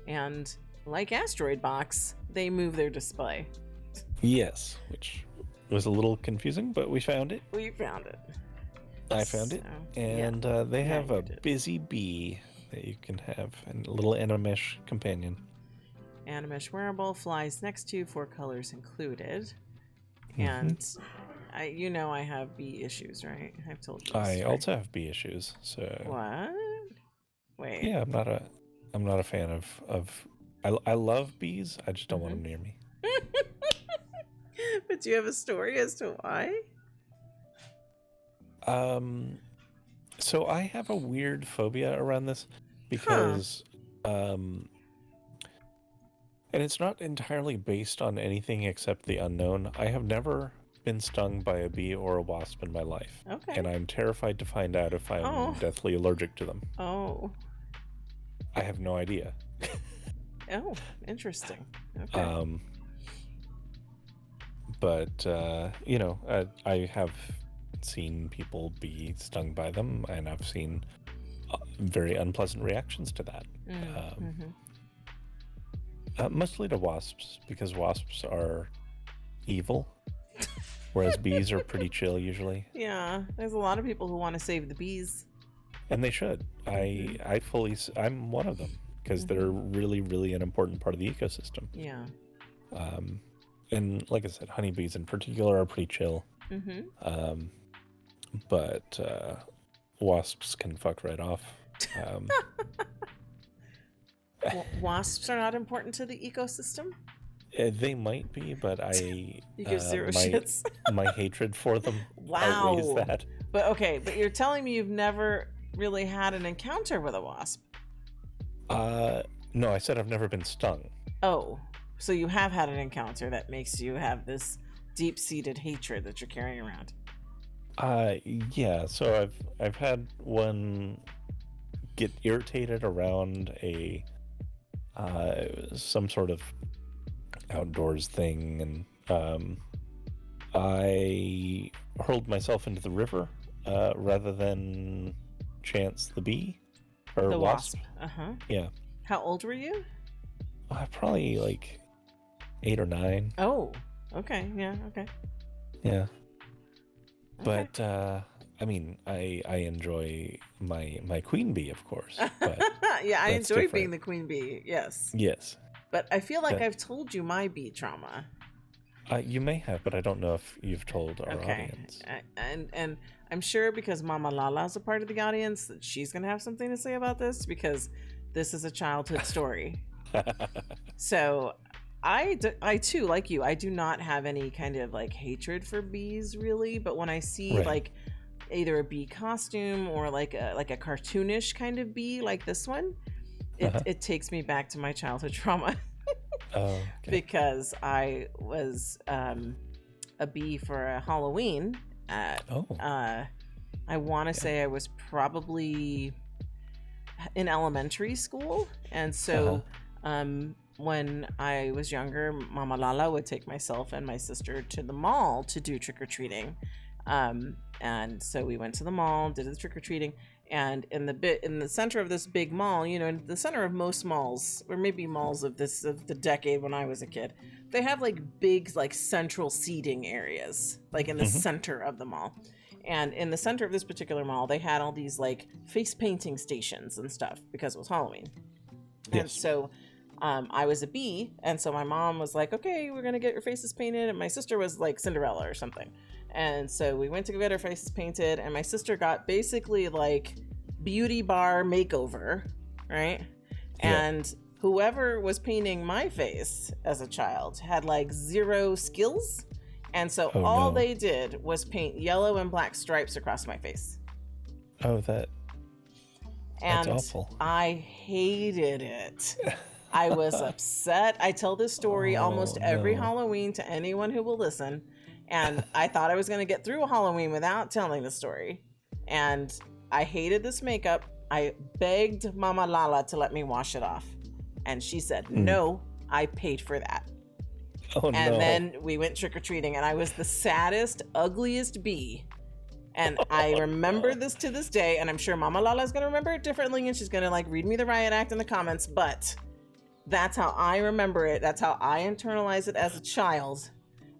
and like AsteroidBox, they move their display. Yes, which was a little confusing, but we found it. We found it. I found it. And they have a busy bee that you can have, and a little Animesh companion. Animesh wearable, flies next to, 4 colors included. And I have bee issues, right? I've told you. I also have bee issues. So what? Wait. Yeah, I'm not a fan of. I love bees. I just don't want them near me. But do you have a story as to why? So I have a weird phobia around this because, and it's not entirely based on anything except the unknown. I have never been stung by a bee or a wasp in my life. Okay. And I'm terrified to find out if I'm deathly allergic to them. Oh. I have no idea. Oh, interesting. Okay. But, I have seen people be stung by them, and I've seen very unpleasant reactions to that. Mostly to wasps, because wasps are evil, whereas bees are pretty chill usually. Yeah, there's a lot of people who want to save the bees. And they should. I'm one of them, because they're really, really an important part of the ecosystem. Yeah. And like I said, honeybees in particular are pretty chill. But wasps can fuck right off. Wasps are not important to the ecosystem? They might be, but you give zero shits. My hatred for them Wow. outweighs that. But you're telling me you've never really had an encounter with a wasp? No, I said I've never been stung. Oh, so you have had an encounter that makes you have this deep-seated hatred that you're carrying around. Yeah, so I've had one get irritated around some sort of outdoors thing, and I hurled myself into the river rather than chance the bee or the wasp. Yeah. How old were you? Probably like 8 or 9. Oh, okay. Yeah, okay. Yeah. But I mean, I enjoy my queen bee, of course. But yeah, I enjoy being the queen bee. Yes. Yes. But I feel like I've told you my bee trauma. You may have, but I don't know if you've told our audience. And I'm sure because Mama LaLa is a part of the audience that she's gonna have something to say about this, because this is a childhood story. So I too, like you, I do not have any kind of like hatred for bees really, but when I see like either a bee costume or like a cartoonish kind of bee like this one, it takes me back to my childhood trauma. Okay. Because I was a bee for a Halloween at I want to say I was probably in elementary school, and so when I was younger, Mama LaLa would take myself and my sister to the mall to do trick-or-treating. And so we went to the mall, did the trick-or-treating, and in the center of this big mall, in the center of most malls, or maybe malls of the decade when I was a kid, they have like big like central seating areas, like in the center of the mall. And in the center of this particular mall, they had all these like face painting stations and stuff because it was Halloween. Yes. And so I was a bee, and so my mom was like, okay, we're gonna get your faces painted, and my sister was like Cinderella or something. And so we went to go get our faces painted, and my sister got basically like beauty bar makeover, right? Yeah. And whoever was painting my face as a child had like 0 skills, and so all they did was paint yellow and black stripes across my face. That's awful. I hated it. I was upset. I tell this story almost every Halloween to anyone who will listen. And I thought I was going to get through a Halloween without telling the story. And I hated this makeup. I begged Mama LaLa to let me wash it off. And she said, no, I paid for that. And then we went trick-or-treating, and I was the saddest, ugliest bee. And I remember this to this day, and I'm sure Mama LaLa is going to remember it differently, and she's going to like read me the riot act in the comments, but that's how I remember it. That's how I internalize it as a child.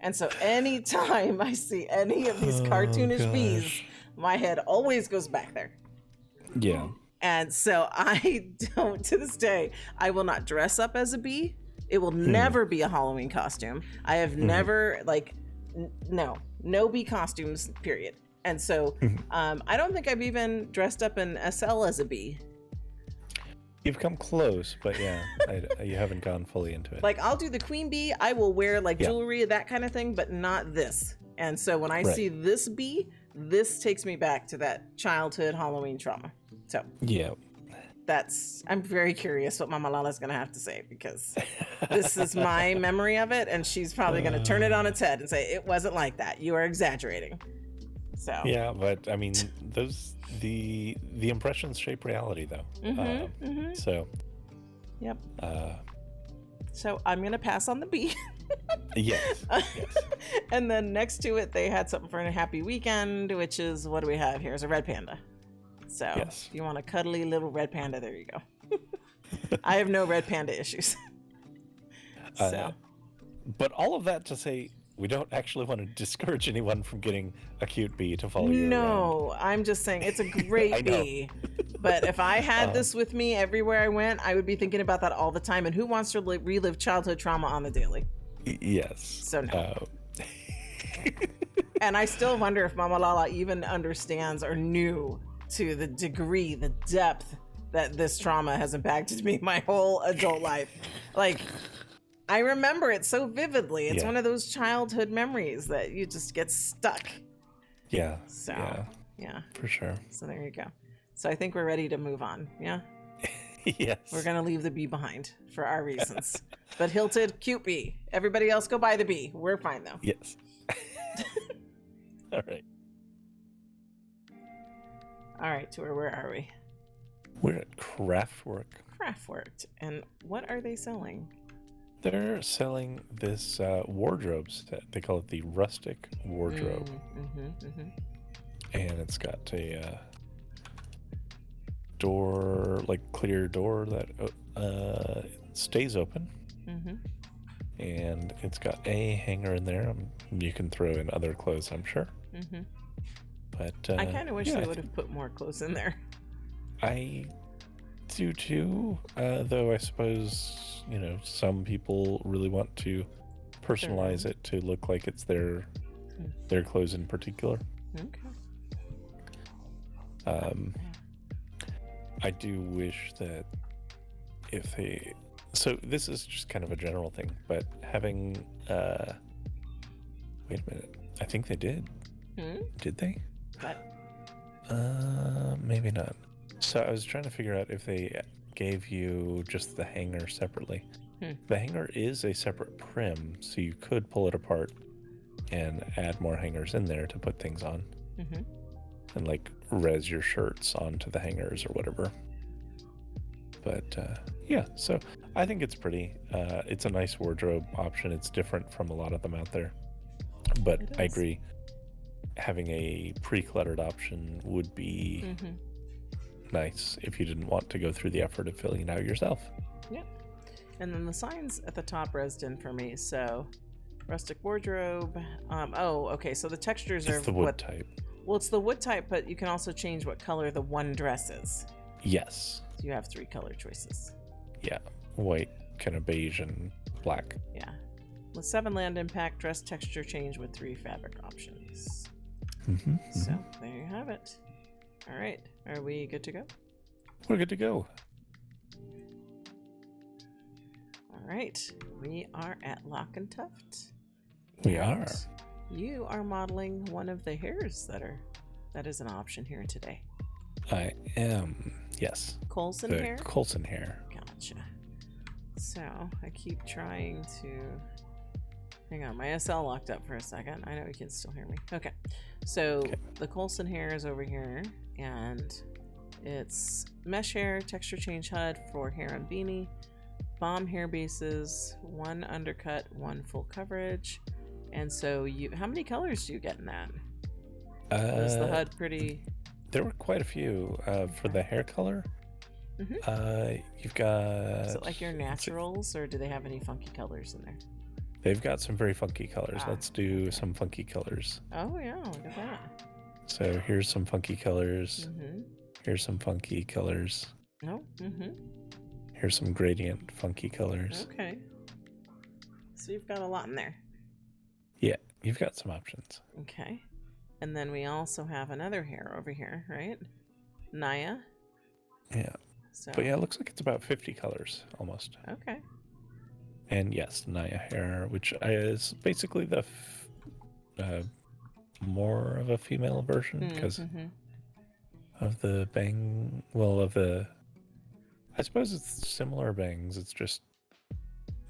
And so anytime I see any of these cartoonish bees, my head always goes back there. Yeah. And so I don't, to this day, I will not dress up as a bee. It will never be a Halloween costume. I have never like no bee costumes, period. And so I don't think I've even dressed up in SL as a bee. You've come close, but yeah, you haven't gone fully into it. Like, I'll do the queen bee. I will wear like jewelry, that kind of thing, but not this. And so when I see this bee, this takes me back to that childhood Halloween trauma. So yeah, I'm very curious what Mama LaLa's going to have to say, because this is my memory of it. And she's probably going to turn it on its head and say, it wasn't like that. You are exaggerating. So yeah, but I mean, the impressions shape reality, though. So yep. So I'm gonna pass on the bee. yes. And then next to it, they had something for a happy weekend, which is, what do we have here? Is a red panda. So if you want a cuddly little red panda, there you go. I have no red panda issues. So, but all of that to say, we don't actually want to discourage anyone from getting a cute bee to follow you around. No, I'm just saying it's a great bee. But if I had this with me everywhere I went, I would be thinking about that all the time. And who wants to relive childhood trauma on the daily? Yes. So no. And I still wonder if Mama LaLa even understands or knew to the degree, the depth that this trauma has impacted me my whole adult life. Like, I remember it so vividly. It's one of those childhood memories that you just get stuck. Yeah. So, yeah. For sure. So there you go. So I think we're ready to move on. Yeah? Yes. We're going to leave the bee behind for our reasons. But Hilted, cute bee. Everybody else go buy the bee. We're fine, though. Yes. All right. All right, Tori, where are we? We're at Kraftwork. Kraftwork. And what are they selling? They're selling this wardrobe set. They call it the rustic wardrobe. And it's got a door, like clear door that stays open. And it's got a hanger in there. You can throw in other clothes, I'm sure. But I kind of wish they would have put more clothes in there. I do too, though I suppose, some people really want to personalize it to look like it's their clothes in particular. I do wish that if they... So this is just kind of a general thing, but having... wait a minute. I think they did. Did they? What? Maybe not. So I was trying to figure out if they gave you just the hanger separately. The hanger is a separate prim, so you could pull it apart and add more hangers in there to put things on. And like res your shirts onto the hangers or whatever. But yeah, so I think it's pretty. It's a nice wardrobe option. It's different from a lot of them out there. But I agree, having a pre-cluttered option would be nice if you didn't want to go through the effort of filling it out yourself. Yeah. And then the signs at the top rezzed in for me. So rustic wardrobe. Okay. So the textures are the wood type. Well, it's the wood type, but you can also change what color the one dress is. Yes. So you have 3 color choices. Yeah. White, kind of beige, and black. Yeah. With 7 land impact, dress texture change with 3 fabric options. So there you have it. All right. Are we good to go? We're good to go. All right. We are at Lock&Tuft. We are. You are modeling one of the hairs that is an option here today. I am. Yes. Coulson hair? Coulson hair. Gotcha. So I keep trying to... Hang on, my SL locked up for a second. I know you can still hear me. Okay. So the Coulson hair is over here, and it's mesh hair, texture change HUD for hair and beanie, bomb hair bases, 1 undercut, 1 full coverage. And so how many colors do you get in that? Is the HUD pretty... There were quite a few. For the hair color, you've got... Is it like your naturals, or do they have any funky colors in there? They've got some very funky colors. Let's do some funky colors. Oh, yeah. Look at that. So here's some funky colors. Here's some funky colors. Oh, Here's some gradient funky colors. Okay. So you've got a lot in there. Yeah, you've got some options. Okay. And then we also have another hair over here, right? Naya. Yeah. So. But yeah, it looks like it's about 50 colors almost. Okay. And yes, Naya hair, which is basically the more of a female version because of the bang. Well, I suppose it's similar bangs. It's just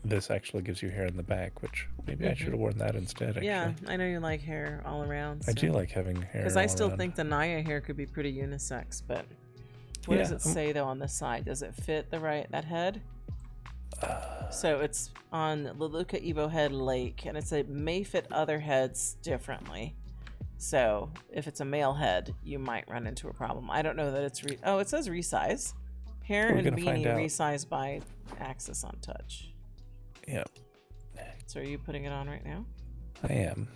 this actually gives you hair in the back, which maybe I should have worn that instead. Actually. Yeah, I know you like hair all around. So. I do like having hair. Because I still think the Naya hair could be pretty unisex, but what does it say though on the side? Does it fit that head? So it's on Leluca Evo Head Lake, and it may fit other heads differently. So if it's a male head, you might run into a problem. I don't know that it's it says resize. Hair and beanie resize by axis on touch. Yep. So are you putting it on right now? I am.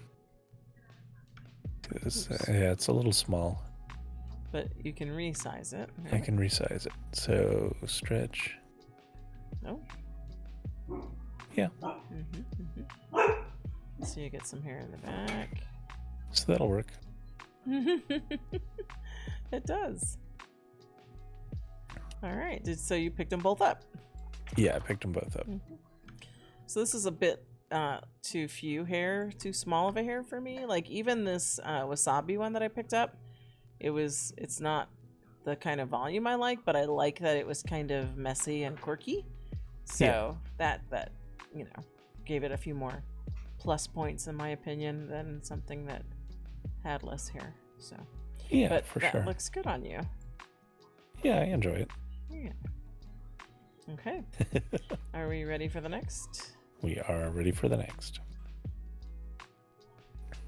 Yeah, it's a little small. But you can resize it. Right? I can resize it. So stretch. Oh. Yeah. So you get some hair in the back. So that'll work. It does. All right. So you picked them both up? Yeah, I picked them both up. So this is a bit too small of a hair for me. Like even this wasabi one that I picked up, it's not the kind of volume I like, but I like that it was kind of messy and quirky. So that gave it a few more plus points in my opinion than something that had less hair. So but for that looks good on you. Yeah, I enjoy it. Yeah. Okay. Are we ready for the next? We are ready for the next.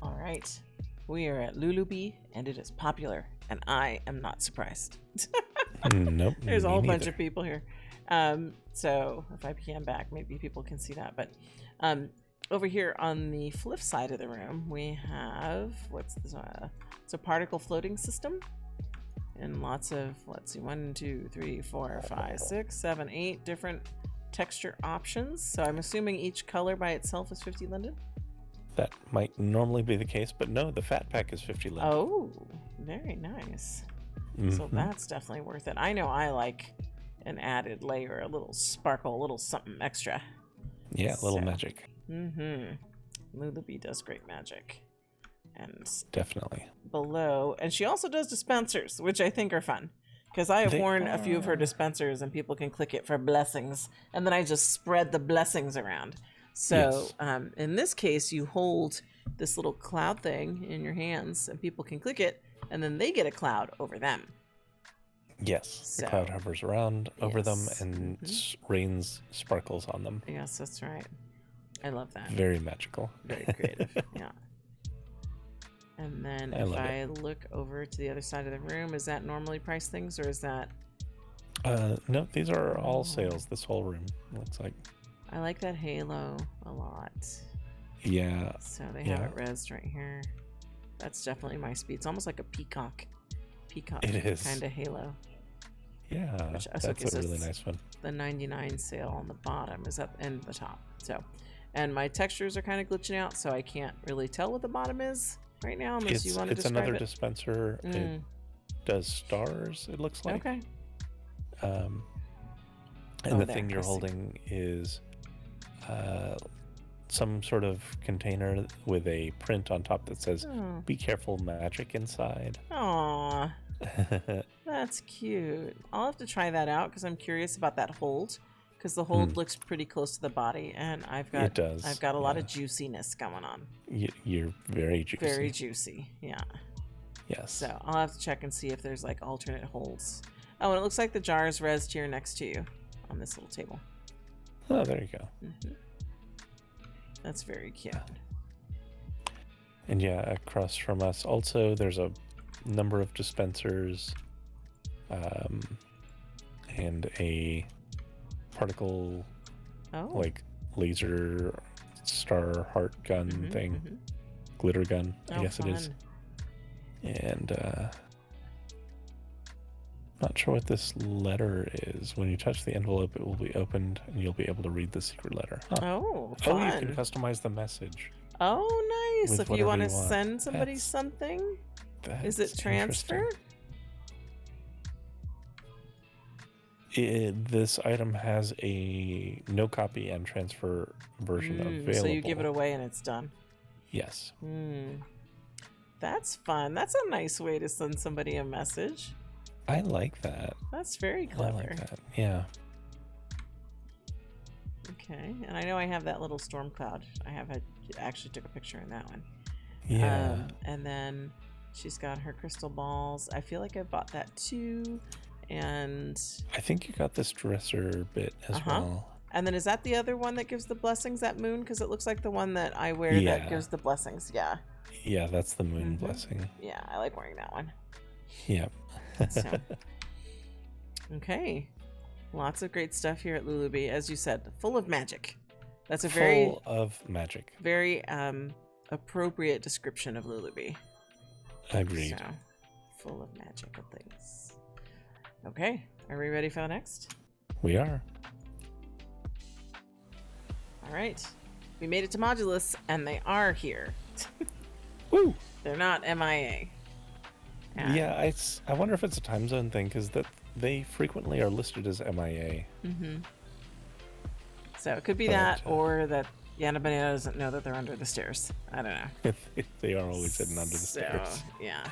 All right. We are at LuluB, and it is popular, and I am not surprised. Nope. There's a whole bunch of people here. So if I pan back, maybe people can see that. But over here on the flip side of the room, we have what's this? It's a particle floating system, and lots of 1, 2, 3, 4, 5, 6, 7, 8 different texture options. So I'm assuming each color by itself is 50 linden. That might normally be the case, but no, the fat pack is 50 linden. Oh, very nice. So that's definitely worth it. I know I like an added layer, a little sparkle, a little something extra. Yeah, a little magic. LuluB does great magic. And definitely. Below, and she also does dispensers, which I think are fun. Because I have worn a few of her dispensers and people can click it for blessings. And then I just spread the blessings around. So in this case, you hold this little cloud thing in your hands and people can click it and then they get a cloud over them. Yes, the cloud hovers around over them and rains sparkles on them. Yes, that's right. I love that. Very magical. Very creative. Yeah. And then if I look over to the other side of the room, is that normally priced things or is that? No, these are all sales. This whole room looks like. I like that halo a lot. Yeah. So they have it rezzed right here. That's definitely my speed. It's almost like a peacock. It is. Kind of halo. Yeah, that's a really nice one. The 99 sale on the bottom is up and the top. So, and my textures are kind of glitching out, so I can't really tell what the bottom is right now unless you want to describe it. It's another dispenser. It does stars, it looks like. Okay. And the thing you're holding is some sort of container with a print on top that says, "Be careful, magic inside." Aww. That's cute. I'll have to try that out because I'm curious about that hold. Because the hold looks pretty close to the body, and I've got a lot of juiciness going on. You're very juicy. Very juicy, yeah. Yes. So I'll have to check and see if there's like alternate holds. Oh, and it looks like the jar is rezzed here next to you on this little table. Oh, there you go. That's very cute. And yeah, across from us also there's a number of dispensers and a particle like laser star heart gun thing. Glitter gun, I guess fun. it is. And not sure what this letter is. When you touch the envelope, it will be opened and you'll be able to read the secret letter. Oh, fun. fun. You can customize the message. Oh, nice. With If you want to whatever you want. send somebody something, is it That's transfer? This item has a no copy and transfer version available. So you give it away and it's done. Yes. That's fun. That's a nice way to send somebody a message. I like that. That's very clever. I like that. Yeah. Okay, and I know I have that little storm cloud. Actually took a picture in that one. Yeah. And then she's got her crystal balls. I feel like I bought that too. And I think you got this dresser bit as well. And then is that the other one that gives the blessings, that moon? Because it looks like the one that I wear that gives the blessings. Yeah. Yeah, that's the moon blessing. Yeah, I like wearing that one. Yep. So, okay. Lots of great stuff here at LuluB, as you said, full of magic. That's a full of magic. Very appropriate description of LuluB. Agreed. So, full of magical things. Okay, are we ready for the next? We are. All right, we made it to Modulus, and they are here. Woo! They're not MIA. Yeah, I wonder if it's a time zone thing, because they frequently are listed as MIA. So it could be that, or that Yana Banana doesn't know that they're under the stairs. I don't know. They are always hidden under the stairs. Yeah.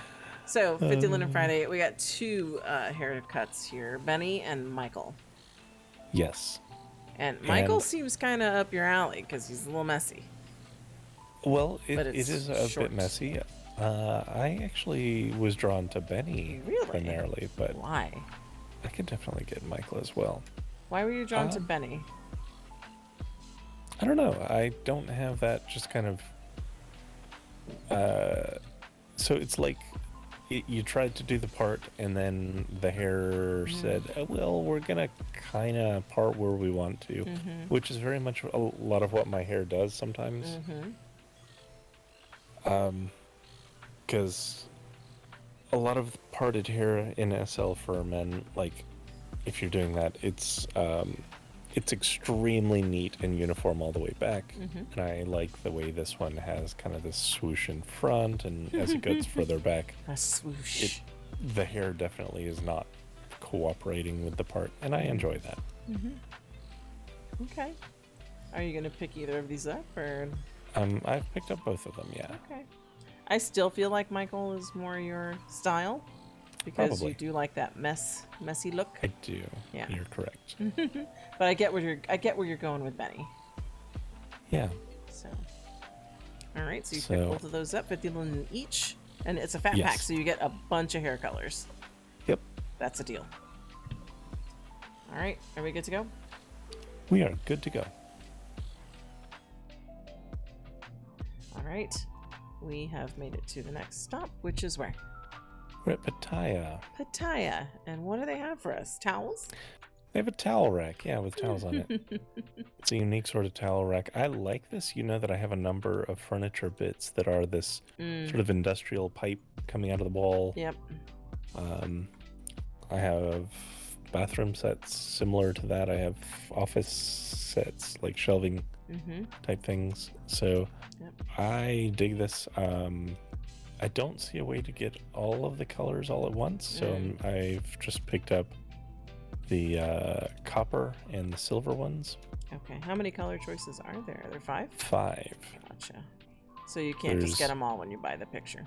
So 50 Linen Friday, we got two haircuts here, Benny and Michael. Yes. And Michael seems kind of up your alley because he's a little messy. Well, it is a bit messy. I actually was drawn to Benny primarily, but why? I could definitely get Michael as well. Why were you drawn to Benny? I don't know. I don't have that just kind of... so it's like you tried to do the part and then the hair said, oh, well, we're going to kind of part where we want to, which is very much a lot of what my hair does sometimes. Because a lot of parted hair in SL for men, like if you're doing that, it's extremely neat and uniform all the way back. And I like the way this one has kind of this swoosh in front, and as it gets further back, a swoosh. The hair definitely is not cooperating with the part, and I enjoy that. Okay. Are you going to pick either of these up, or? I've picked up both of them, yeah. Okay. I still feel like Michael is more your style, because you do like that messy look. I do. Yeah. You're correct. But I get where you're going with Benny. Yeah. So. All right, so you pick both of those up, 50 linen each, and it's a fat pack, so you get a bunch of hair colors. Yep. That's a deal. All right, are we good to go? We are good to go. All right, we have made it to the next stop, which is where? We're at Pitaya. Pitaya. And what do they have for us? Towels? They have a towel rack, yeah, with towels on it. It's a unique sort of towel rack. I like this. You know that I have a number of furniture bits that are this sort of industrial pipe coming out of the wall. Yep. I have bathroom sets similar to that. I have office sets, like shelving type things. So I dig this. I don't see a way to get all of the colors all at once, so I've just picked up the copper and the silver ones. Okay, how many color choices are there? Are there 5? 5. Gotcha. So you can't just get them all when you buy the picture?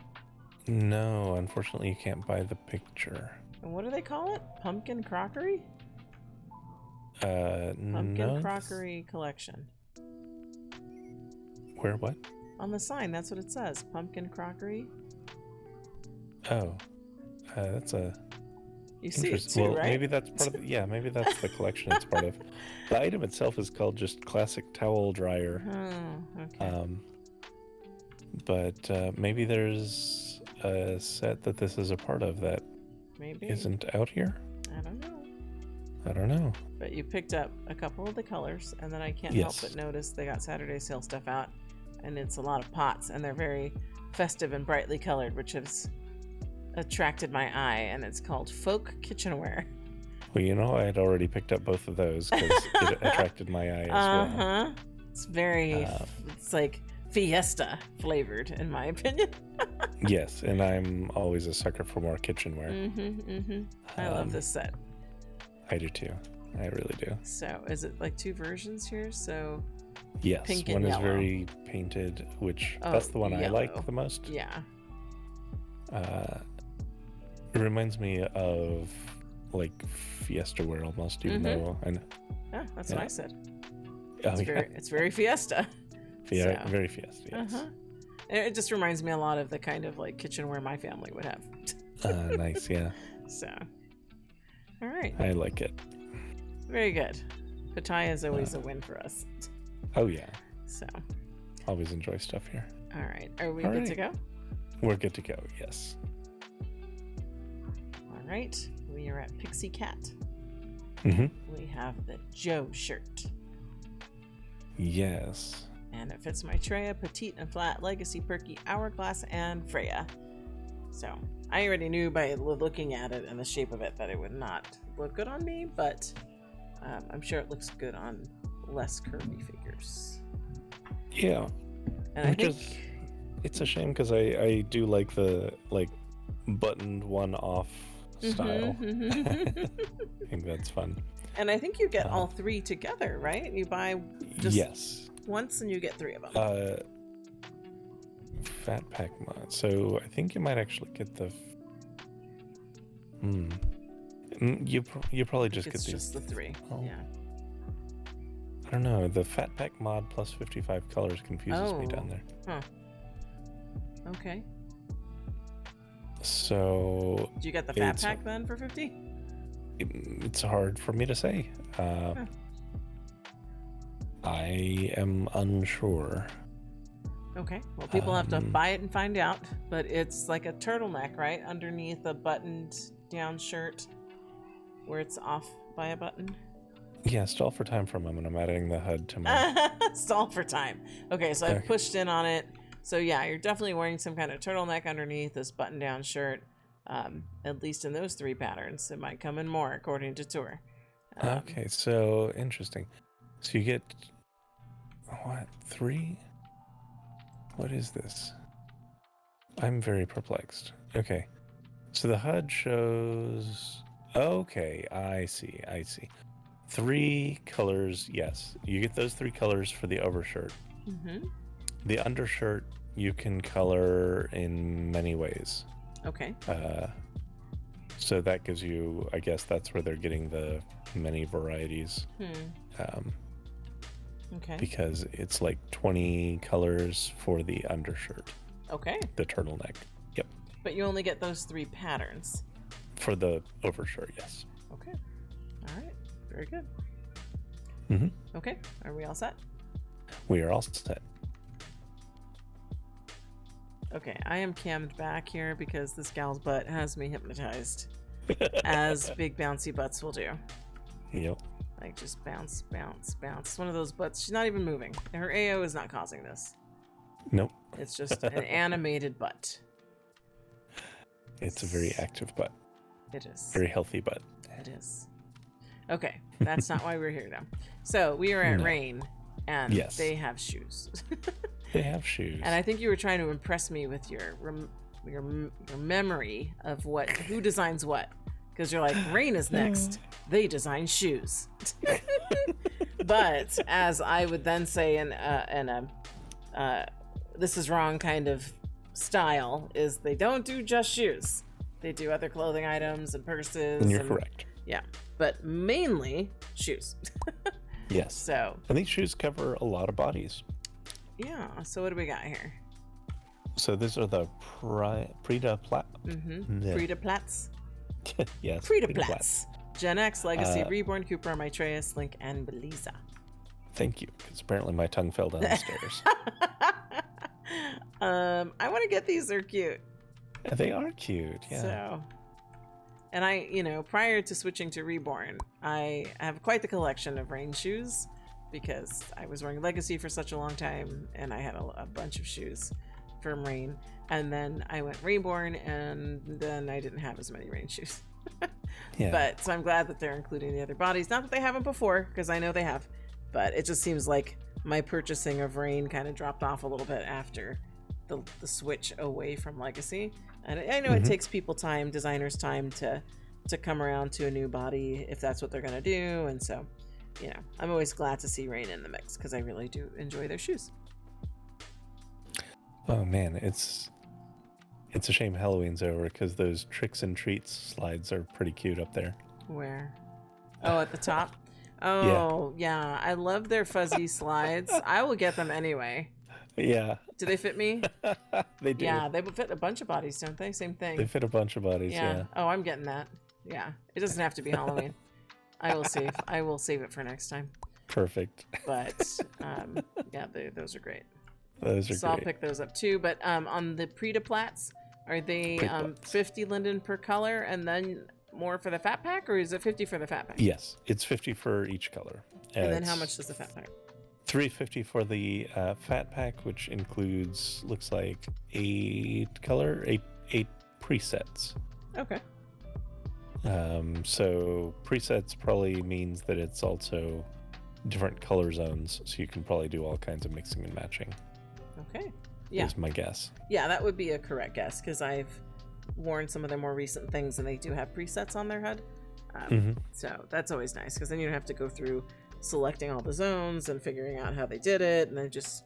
No, unfortunately you can't buy the picture. And what do they call it? Pumpkin crockery? Pumpkin crockery collection. Where, what? On the sign, that's what it says. Pumpkin crockery. Oh, that's a... You see it too, right? Maybe that's part of maybe that's the collection it's part of. The item itself is called just classic towel dryer. Oh, okay. But maybe there's a set that this is a part of that isn't out here? I don't know. But you picked up a couple of the colors, and then I can't help but notice they got Saturday sale stuff out, and it's a lot of pots, and they're very festive and brightly colored, which has attracted my eye, and it's called Folk Kitchenware. Well, you know, I had already picked up both of those because it attracted my eye as well. It's very, it's like fiesta flavored, in my opinion. Yes, and I'm always a sucker for more kitchenware. I love this set. I do too. I really do. So, is it like 2 versions here? So, yes, pink one and is yellow. very painted, which that's the one I like the most. Yeah. It reminds me of like fiesta wear almost, even though I know. Yeah, that's what I said. It's Very fiesta. Very fiesta. Yes. And it just reminds me a lot of the kind of like kitchenware my family would have. Nice, yeah. So, all right. I like it. Very good. Pitaya is always a win for us. Oh yeah. So. Always enjoy stuff here. All right. Are we good to go? We're good to go. Yes. All right. We are at Pixicat. We have the Joe shirt. Yes. And it fits Maitreya, Petite and Flat, Legacy, Perky, Hourglass, and Freya. So I already knew by looking at it and the shape of it that it would not look good on me, but I'm sure it looks good on less curvy figures. Yeah. And I think it's a shame because I do like the buttoned one off style. I think that's fun. And I think you get all 3 together, right? You buy just once and you get 3 of them. Fat pack mod. So I think you might actually get the. You probably just get these. Just the 3. Oh. Yeah. I don't know. The fat pack mod plus 55 colors confuses me down there. Huh. Okay. So. Do you get the fat pack then for 50? It's hard for me to say. I am unsure. Okay. Well, people have to buy it and find out. But it's like a turtleneck, right? Underneath a buttoned down shirt where it's off by a button. Yeah, stall for time for a moment. I'm adding the HUD to my... Stall for time. Okay, so I've pushed in on it. So yeah, you're definitely wearing some kind of turtleneck underneath this button-down shirt. At least in those 3 patterns. It might come in more, according to Tor. Okay, so interesting. So you get... What? 3? What is this? I'm very perplexed. Okay. So the HUD shows... Okay, I see. 3 colors, yes. You get those 3 colors for the overshirt. The undershirt you can color in many ways. Okay. So that gives you, I guess that's where they're getting the many varieties. Okay. Because it's like 20 colors for the undershirt. Okay. The turtleneck. Yep. But you only get those 3 patterns. For the overshirt, yes. Okay. All right. Very good. Okay. Are we all set? We are all set. Okay. I am cammed back here because this gal's butt has me hypnotized. As big bouncy butts will do. Yep. Like just bounce, bounce, bounce. It's one of those butts. She's not even moving. Her AO is not causing this. Nope. It's just an animated butt. It's a very active butt. It is. Very healthy butt. It is. Okay, that's not why we're here now. So we are at Rain, and they have shoes. They have shoes. And I think you were trying to impress me with your memory of who designs what. Because you're like, Rain is next. They design shoes. But as I would then say in a this is wrong kind of style, is they don't do just shoes. They do other clothing items and purses. And you're correct. Yeah, but mainly shoes. Yes. So. And these shoes cover a lot of bodies. Yeah. So what do we got here? So these are the Prita Plat. Prita Plats. Yes. Prita Plats. Gen X, Legacy, Reborn, Cooper, Maitreya, Slink, and Belisa. Thank you, because apparently my tongue fell down the stairs. I want to get these. They're cute. They are cute, yeah. So, and I, prior to switching to Reborn, I have quite the collection of Rain shoes because I was wearing Legacy for such a long time and I had a bunch of shoes from Rain. And then I went Reborn and then I didn't have as many Rain shoes. Yeah. But so I'm glad that they're including the other bodies. Not that they haven't before, because I know they have, but it just seems like my purchasing of Rain kind of dropped off a little bit after the switch away from Legacy. And I know it takes people time, designers time to come around to a new body if that's what they're going to do. And so, you know, I'm always glad to see Rain in the mix because I really do enjoy their shoes. Oh man, it's a shame Halloween's over because those Tricks and Treats slides are pretty cute up there. Where? Oh, at the top? Oh, yeah. I love their fuzzy slides. I will get them anyway. Yeah. Do they fit me? They do. Yeah, they fit a bunch of bodies, don't they? Same thing. They fit a bunch of bodies, yeah. Oh, I'm getting that. Yeah. It doesn't have to be Halloween. I will save it for next time. Perfect. But yeah, those are great. Those are so great. I'll pick those up too. But on the Preta Plats, are they 50 linden per color and then more for the fat pack, or is it 50 for the fat pack? Yes, it's 50 for each color. And then how much does the fat pack? $3.50 for the fat pack, which includes, looks like eight presets. Okay. So presets probably means that it's also different color zones, so you can probably do all kinds of mixing and matching. Okay. Yeah. Is my guess. Yeah, that would be a correct guess because I've worn some of their more recent things and they do have presets on their head. So that's always nice because then you don't have to go through selecting all the zones and figuring out how they did it, and then there's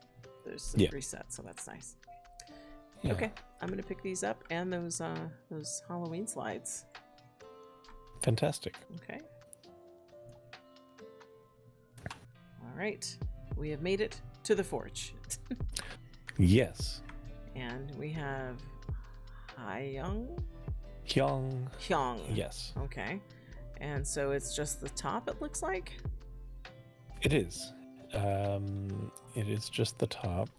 some presets, so that's nice. Yeah. Okay, I'm gonna pick these up and those Halloween slides. Fantastic. Okay. All right, we have made it to the forge. Yes. And we have Hyung. Yes. Okay. And so it's just the top, it looks like? It is. It is just the top.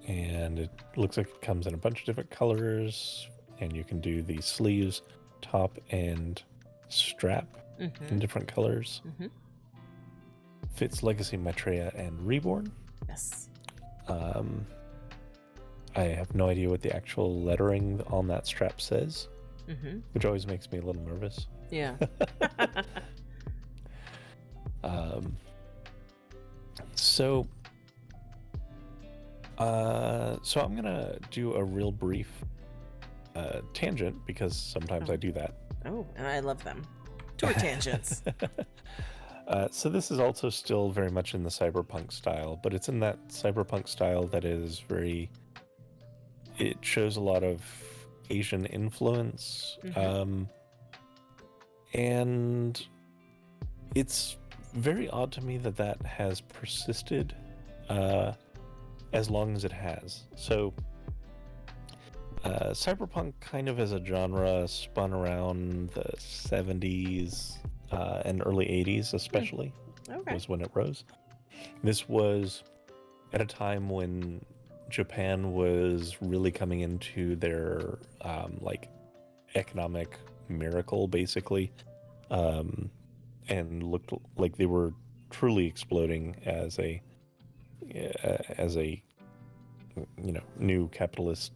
And it looks like it comes in a bunch of different colors. And you can do the sleeves, top, and strap in different colors. Fits Legacy, Maitreya, and Reborn. Yes. I have no idea what the actual lettering on that strap says, which always makes me a little nervous. Yeah. So I'm gonna do a real brief tangent because sometimes I do that. Oh, and I love them. Tour tangents. So this is also still very much in the cyberpunk style, but it's in that cyberpunk style that is very... It shows a lot of Asian influence, and it's very odd to me that has persisted as long as it has. So cyberpunk kind of as a genre spun around the 70s and early 80s especially. Was when it rose. This was at a time when Japan was really coming into their like economic miracle, basically, and looked like they were truly exploding as a new capitalist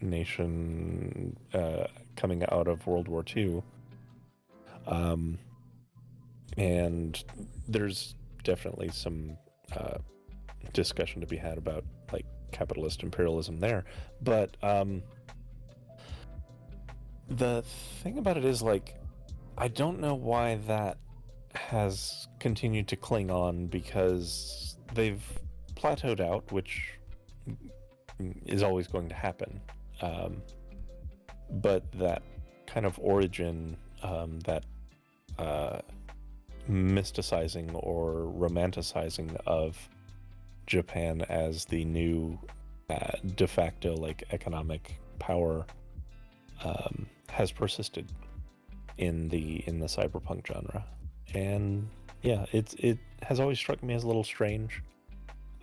nation coming out of World War II. And there's definitely some discussion to be had about like capitalist imperialism there, but the thing about it is, like, I don't know why that has continued to cling on, because they've plateaued out, which is always going to happen, but that kind of origin, that mysticizing or romanticizing of Japan as the new de facto like economic power has persisted in the cyberpunk genre, and yeah, it has always struck me as a little strange.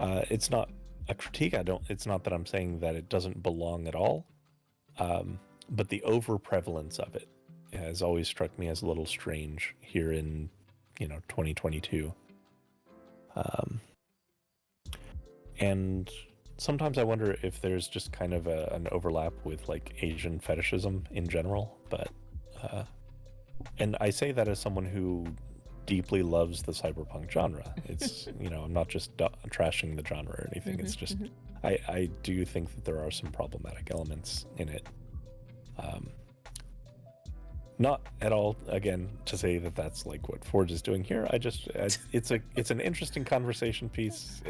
It's not a critique. It's not that I'm saying that it doesn't belong at all, but the over prevalence of it has always struck me as a little strange here in 2022. And sometimes I wonder if there's just kind of an overlap with like Asian fetishism in general, but and I say that as someone who deeply loves the cyberpunk genre. It's, I'm not just trashing the genre or anything. It's just, I do think that there are some problematic elements in it. Not at all, again, to say that that's like what Forge is doing here. It's an interesting conversation piece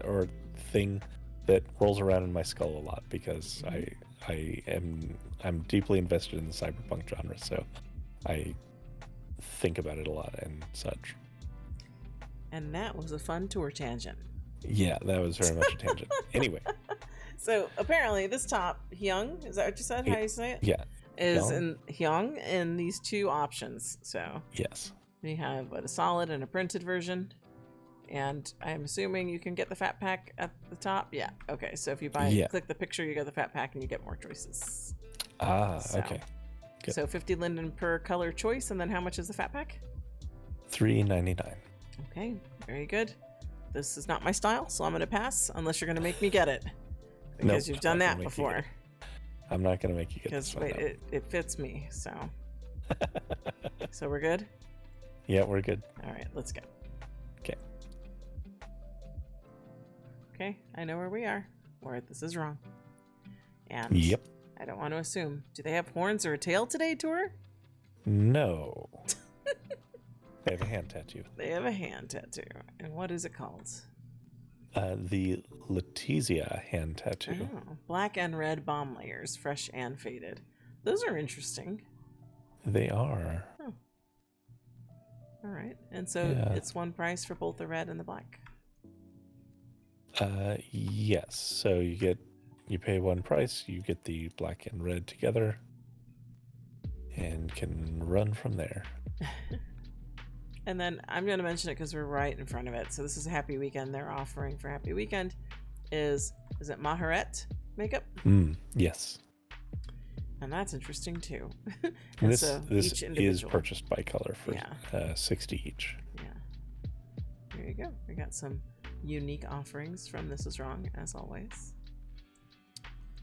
or thing that rolls around in my skull a lot because I'm deeply invested in the cyberpunk genre, so I think about it a lot and such. And that was a fun tour tangent. Yeah, that was very much a tangent. Anyway. So apparently this top, Hyung, is that what you said? How you say it? Yeah. Is in Hyung in these two options. So yes. We have a solid and a printed version. And I'm assuming you can get the fat pack at the top. Yeah. Okay. So if you click the picture, you get the fat pack and you get more choices. Okay. Good. So 50 linden per color choice. And then how much is the fat pack? $3.99. Okay. Very good. This is not my style, so I'm going to pass unless you're going to make me get it. Because you've done that before. I'm not going to make you get this one. Because it fits me, so. So we're good? Yeah, we're good. All right, let's go. Okay. Okay, I know where we are. Where this is wrong. And yep. I don't want to assume. Do they have horns or a tail today, Tor? No. They have a hand tattoo. They have a hand tattoo. And what is it called? The Letizia hand tattoo. Oh, black and red bomb layers, fresh and faded. Those are interesting. They are. Oh. All right. And so it's one price for both the red and the black? Yes. So you pay one price, you get the black and red together, and can run from there. And then I'm going to mention it because we're right in front of it. So this is a Happy Weekend. They're offering for Happy Weekend is it Maharet makeup? Yes. And that's interesting too. And this is purchased by color for $60 each. Yeah. There you go. We got some unique offerings from This Is Wrong, as always.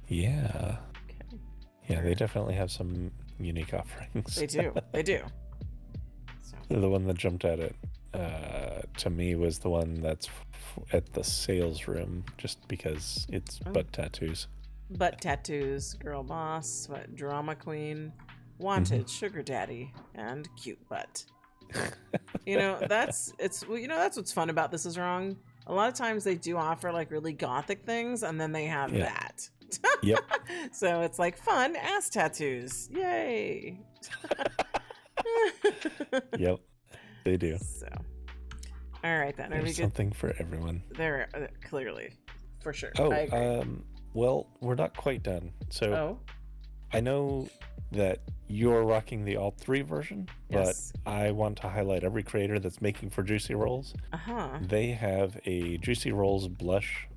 Yeah. Okay. Yeah, they definitely have some unique offerings. They do. They do. The one that jumped at it to me was the one that's at the sales room, just because it's butt tattoos. Butt tattoos, girl boss, drama queen, wanted, sugar daddy, and cute butt. That's what's fun about This Is Wrong. A lot of times they do offer like really gothic things, and then they have that. Yep. So it's like fun ass tattoos. Yay. Yep, they do. So, all right then. There's something for everyone. There, clearly, for sure. Oh, I agree. Well, we're not quite done. So, I know that you're rocking the Alt 3 version, but I want to highlight every creator that's making for Juicy Rolls. They have a Juicy Rolls blush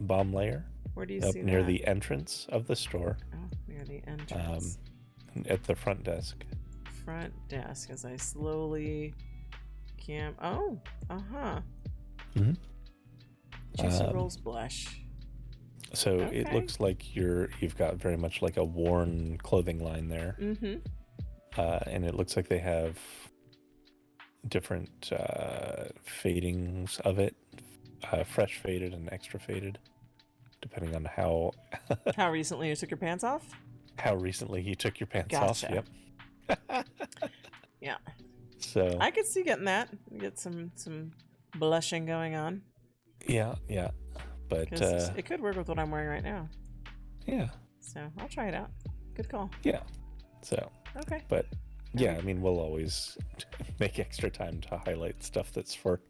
bomb layer. Where do you see that? Near the entrance of the store. Oh, near the entrance. At the front desk. Front desk as I slowly Juicy Rolls blush. So it looks like you've got very much like a worn clothing line there. And it looks like they have different fadings of it, fresh faded and extra faded, depending on how how recently you took your pants off. How recently you took your pants off. Yep. Yeah. So I could see getting that. Get some blushing going on. Yeah. But it could work with what I'm wearing right now. Yeah. So I'll try it out. Good call. Yeah. So okay. But yeah, I mean, we'll always make extra time to highlight stuff that's for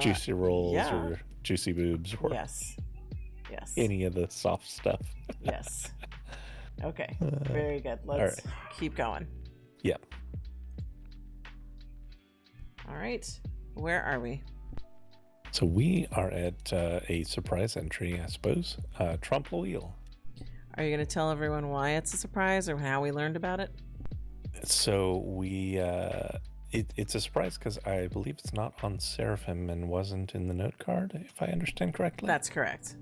Juicy Rolls or Juicy Boobs or yes. any of the soft stuff. Yes. Okay. Very good. Let's keep going. Yep. All right. Where are we? So we are at a surprise entry, I suppose. Trompe Loeil. Are you going to tell everyone why it's a surprise or how we learned about it? So we, it's a surprise because I believe it's not on Seraphim and wasn't in the note card, if I understand correctly. That's correct.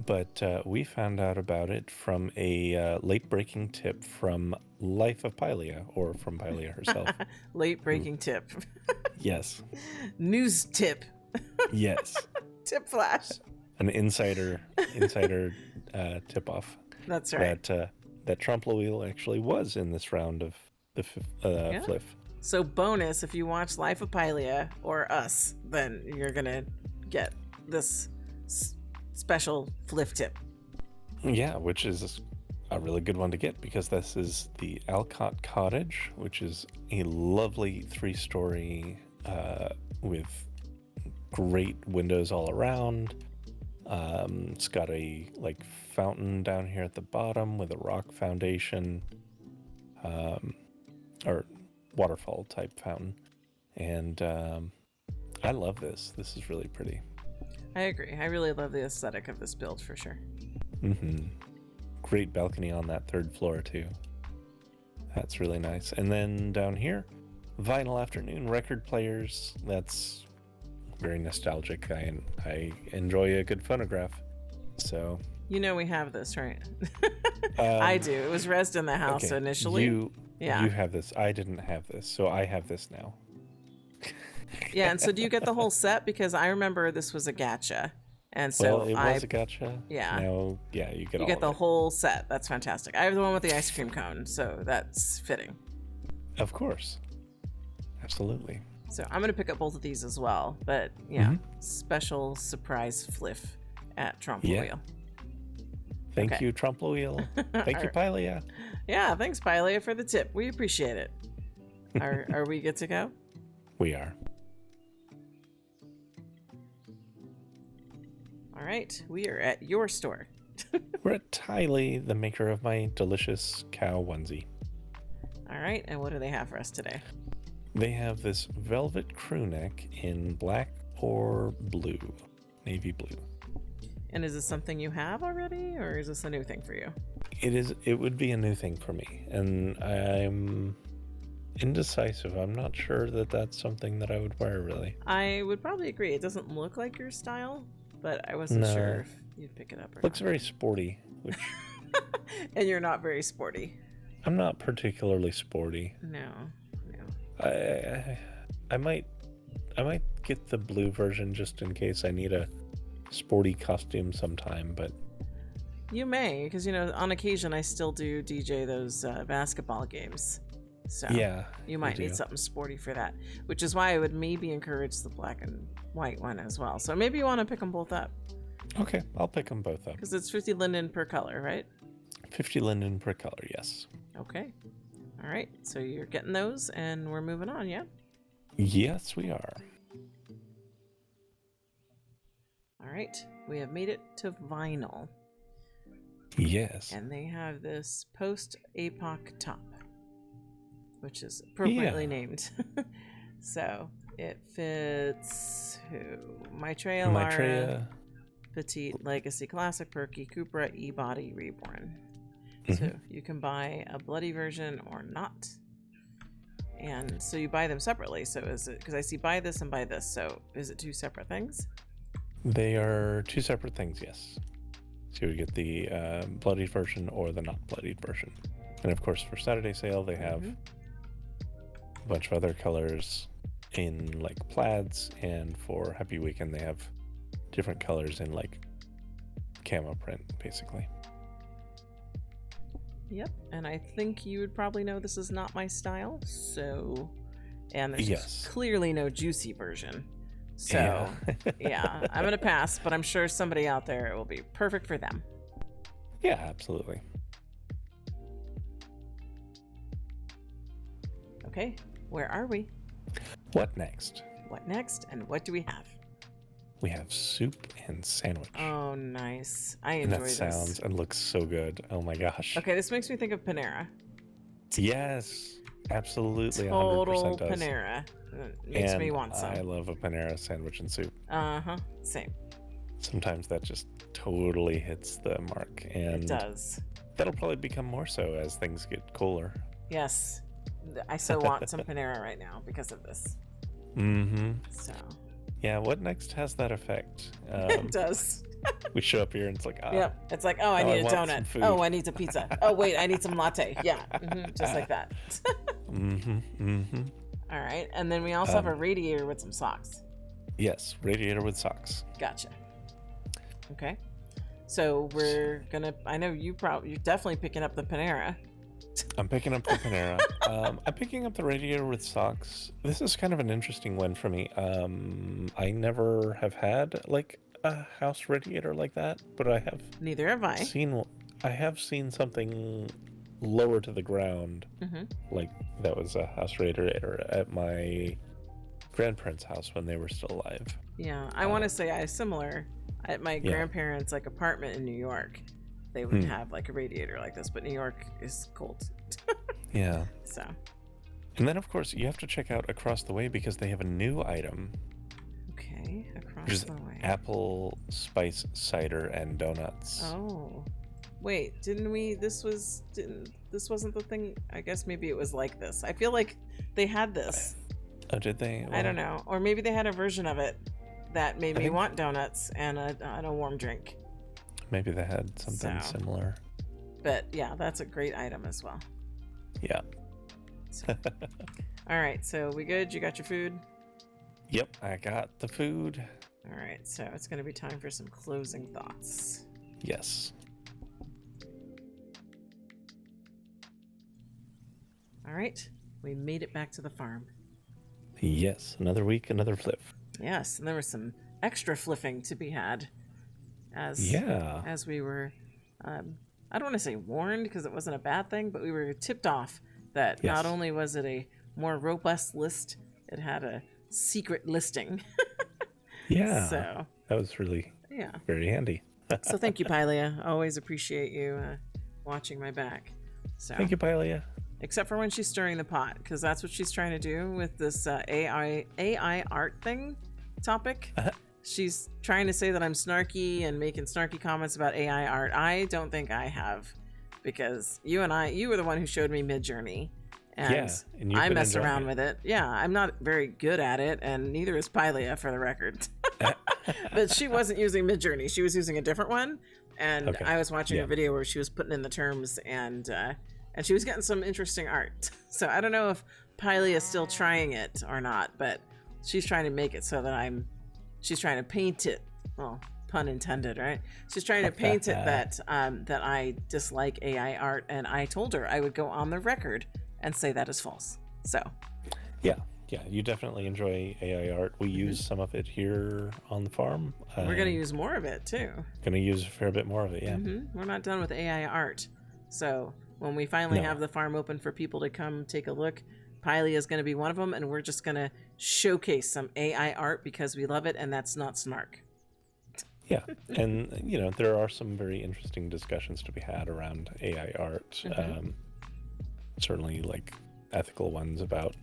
but we found out about it from a late-breaking tip from Life of Pilia, or from Pilia herself. Late-breaking tip. Yes. News tip. Yes. Tip flash. An insider tip-off. That's right. That Trompe Loeil actually was in this round of the FLF. So bonus, if you watch Life of Pilia or us, then you're going to get this special FLF tip. Yeah, which is a really good one to get because this is the Alcott Cottage, which is a lovely 3-story with great windows all around. It's got a fountain down here at the bottom with a rock foundation, or waterfall type fountain, and I love this. This is really pretty. I agree. I really love the aesthetic of this build for sure. Great balcony on that 3rd floor too. That's really nice. And then down here, vinyl afternoon record players. That's very nostalgic. I enjoy a good phonograph. So we have this, right? I do. It was rezzed in the house initially. You have this. I didn't have this, so I have this now. Yeah, and so do you get the whole set? Because I remember this was a gacha, and so it was a gacha. Yeah. Now, yeah, you get the whole set. That's fantastic. I have the one with the ice cream cone, so that's fitting. Of course, absolutely. So I'm gonna pick up both of these as well. But special surprise FLF at Trompe Loeil. Thank you, Trompe Loeil. Thank you, Pilia. Yeah, thanks, Pilia, for the tip. We appreciate it. Are we good to go? We are. All right, we are at your store. We're at Tylie, the maker of my delicious cow onesie. All right, and what do they have for us today? They have this velvet crew neck in black or blue, navy blue. And is this something you have already, or is this a new thing for you? It would be a new thing for me, and I'm indecisive. I'm not sure that that's something that I would wear, really. I would probably agree. It doesn't look like your style, but I wasn't sure if you'd pick it up or Looks not. very sporty. Which And you're not very sporty. I'm not particularly sporty. No. I might get the blue version just in case I need a sporty costume sometime, but you may, because on occasion I still do DJ those basketball games. So yeah, you might need something sporty for that, which is why I would maybe encourage the black and white one as well. So maybe you want to pick them both up. Okay, I'll pick them both up. Because it's 50 linden per color, right? 50 linden per color, yes. Okay. All right, so you're getting those, and we're moving on, yeah? Yes, we are. All right, we have made it to vinyl. Yes. And they have this post-APOC top, which is appropriately named. So it fits Maitreya, Petite, Legacy, Classic, Perky, Cupra, E-Body, Reborn. So you can buy a bloody version or not. And so you buy them separately. So is it, because I see buy this and buy this. So is it 2 separate things? They are 2 separate things, yes. So you get the bloodied version or the not bloodied version. And of course, for Saturday sale, they have a bunch of other colors in plaids. And for Happy Weekend, they have different colors in camo print, basically. Yep, and I think you would probably know this is not my style, so... And there's clearly no juicy version. So, yeah, I'm going to pass, but I'm sure somebody out there, it will be perfect for them. Yeah, absolutely. Okay, where are we? What next? What next, and what do we have? We have soup and sandwich. Oh, nice. I enjoy this. And that sounds and looks so good. Oh my gosh. Okay, this makes me think of Panera. Yes, absolutely. Total 100% does. Panera. Makes me want some. I love a Panera sandwich and soup. Same. Sometimes that just totally hits the mark. And it does. That'll probably become more so as things get cooler. Yes. I so want some Panera right now because of this. Mm-hmm. So... Yeah, what next has that effect? It does. We show up here and it's like, Yep. It's like, oh, I need a want some donut. food. Oh, I need a pizza. Oh, wait, I need some latte. Yeah. Just like that. All right. And then we also have a radiator with some socks. Yes, radiator with socks. Gotcha. Okay. So we're gonna. I know you're definitely picking up the Panera. I'm picking up the Panera. I'm picking up the radiator with socks. This is kind of an interesting one for me. I never have had like a house radiator like that, but I have. Neither have I. I have seen something lower to the ground, like that was a house radiator at my grandparents' house when they were still alive. Yeah, I want to say I similar at my grandparents' like apartment in New York. They would have like a radiator like this, but New York is cold. Yeah. So. And then of course you have to check out across the way because they have a new item. Okay, across the way. Apple spice cider and donuts. Oh. Wait, this wasn't the thing? I guess maybe it was like this. I feel like they had this. Oh, did they? Well, I don't know. Or maybe they had a version of it that made me want donuts and a warm drink. Maybe they had something similar. But yeah, that's a great item as well. Yeah. So. All right, so we good? You got your food? Yep, I got the food. All right, so it's going to be time for some closing thoughts. Yes. All right, we made it back to the farm. Yes, another week, another fliff. Yes, and there was some extra fliffing to be had as we were, I don't want to say warned because it wasn't a bad thing, but we were tipped off that not only was it a more robust list, it had a secret listing. Yeah, so that was really very handy. So thank you, Pilia. Always appreciate you watching my back. So thank you, Pilia. Except for when she's stirring the pot, because that's what she's trying to do with this AI art thing topic. She's trying to say that I'm snarky and making snarky comments about AI art. I don't think I have, because you were the one who showed me Midjourney, and I mess around with it. Yeah, I'm not very good at it, and neither is Pilia, for the record. But she wasn't using Midjourney; she was using a different one, and I was watching a video where she was putting in the terms and she was getting some interesting art. So I don't know if Pilia is still trying it or not, but she's trying to make it so that she's trying to paint it. Well, pun intended, right? She's trying to paint it that I dislike AI art, and I told her I would go on the record and say that is false. So. Yeah, you definitely enjoy AI art. We use some of it here on the farm. We're going to use more of it too. Going to use a fair bit more of it, yeah. We're not done with AI art. So when we finally have the farm open for people to come take a look, Pilia is going to be one of them, and we're just going to showcase some AI art because we love it, and that's not snark. Yeah, and there are some very interesting discussions to be had around AI art. Certainly, like ethical ones about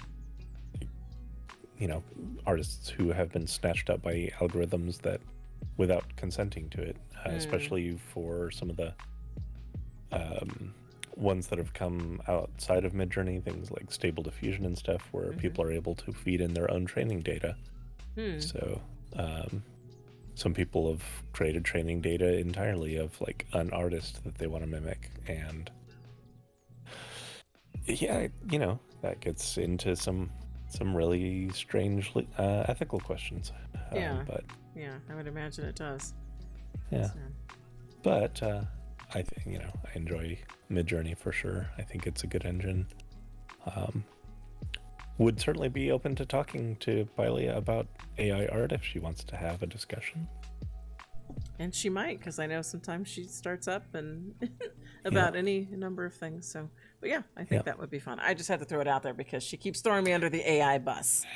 artists who have been snatched up by algorithms that without consenting to it, especially for some of the ones that have come outside of Midjourney, things like Stable Diffusion and stuff, where people are able to feed in their own training data. So some people have created training data entirely of like an artist that they want to mimic, and that gets into some really strange ethical questions. But I would imagine it does. Yeah, but I think I enjoy Midjourney for sure. I think it's a good engine. Would certainly be open to talking to Pilia about AI art if she wants to have a discussion. And she might, because I know sometimes she starts up and about any number of things. So, but yeah, I think that would be fun. I just had to throw it out there because she keeps throwing me under the AI bus.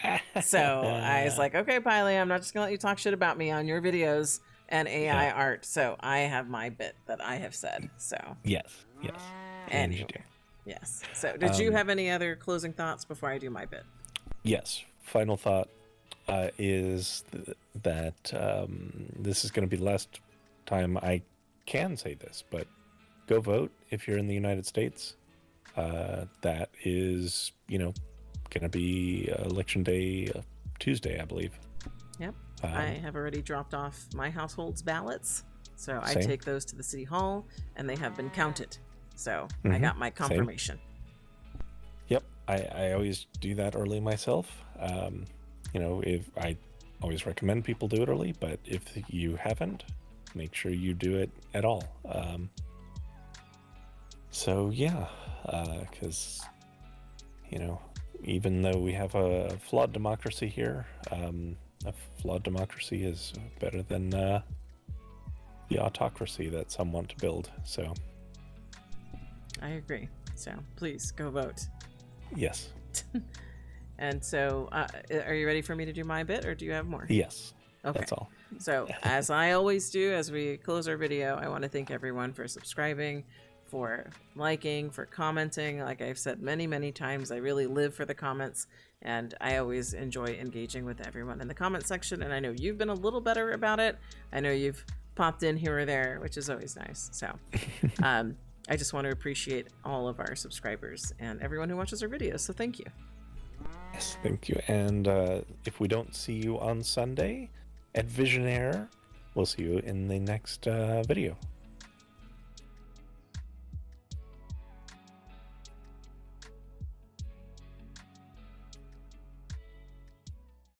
So I was like, okay, Pilia, I'm not just gonna let you talk shit about me on your videos and AI art. So I have my bit that I have said. So yes. Anyway, yes. So did you have any other closing thoughts before I do my bit? Yes. Final thought is that this is going to be the last time I can say this, but go vote if you're in the United States. That is, going to be Election Day Tuesday, I believe. Yep. I have already dropped off my household's ballots. So I Same. take those to the city hall, and they have been counted. So I Mhm. got my confirmation. Yep, I always do that early myself. If I always recommend people do it early, but if you haven't, make sure you do it at all. Because even though we have a flawed democracy here, a flawed democracy is better than the autocracy that some want to build. So I agree. So please go vote. yes. And so, are you ready for me to do my bit, or do you have more? Yes. Okay. That's all. So, as I always do, as we close our video, I want to thank everyone for subscribing, for liking, for commenting. Like I've said many, many times, I really live for the comments, and I always enjoy engaging with everyone in the comment section. And I know you've been a little better about it. I know you've popped in here or there, which is always nice. So, I just want to appreciate all of our subscribers and everyone who watches our videos. So, thank you. Yes, thank you. And if we don't see you on Sunday at VISIONAIRE, we'll see you in the next video.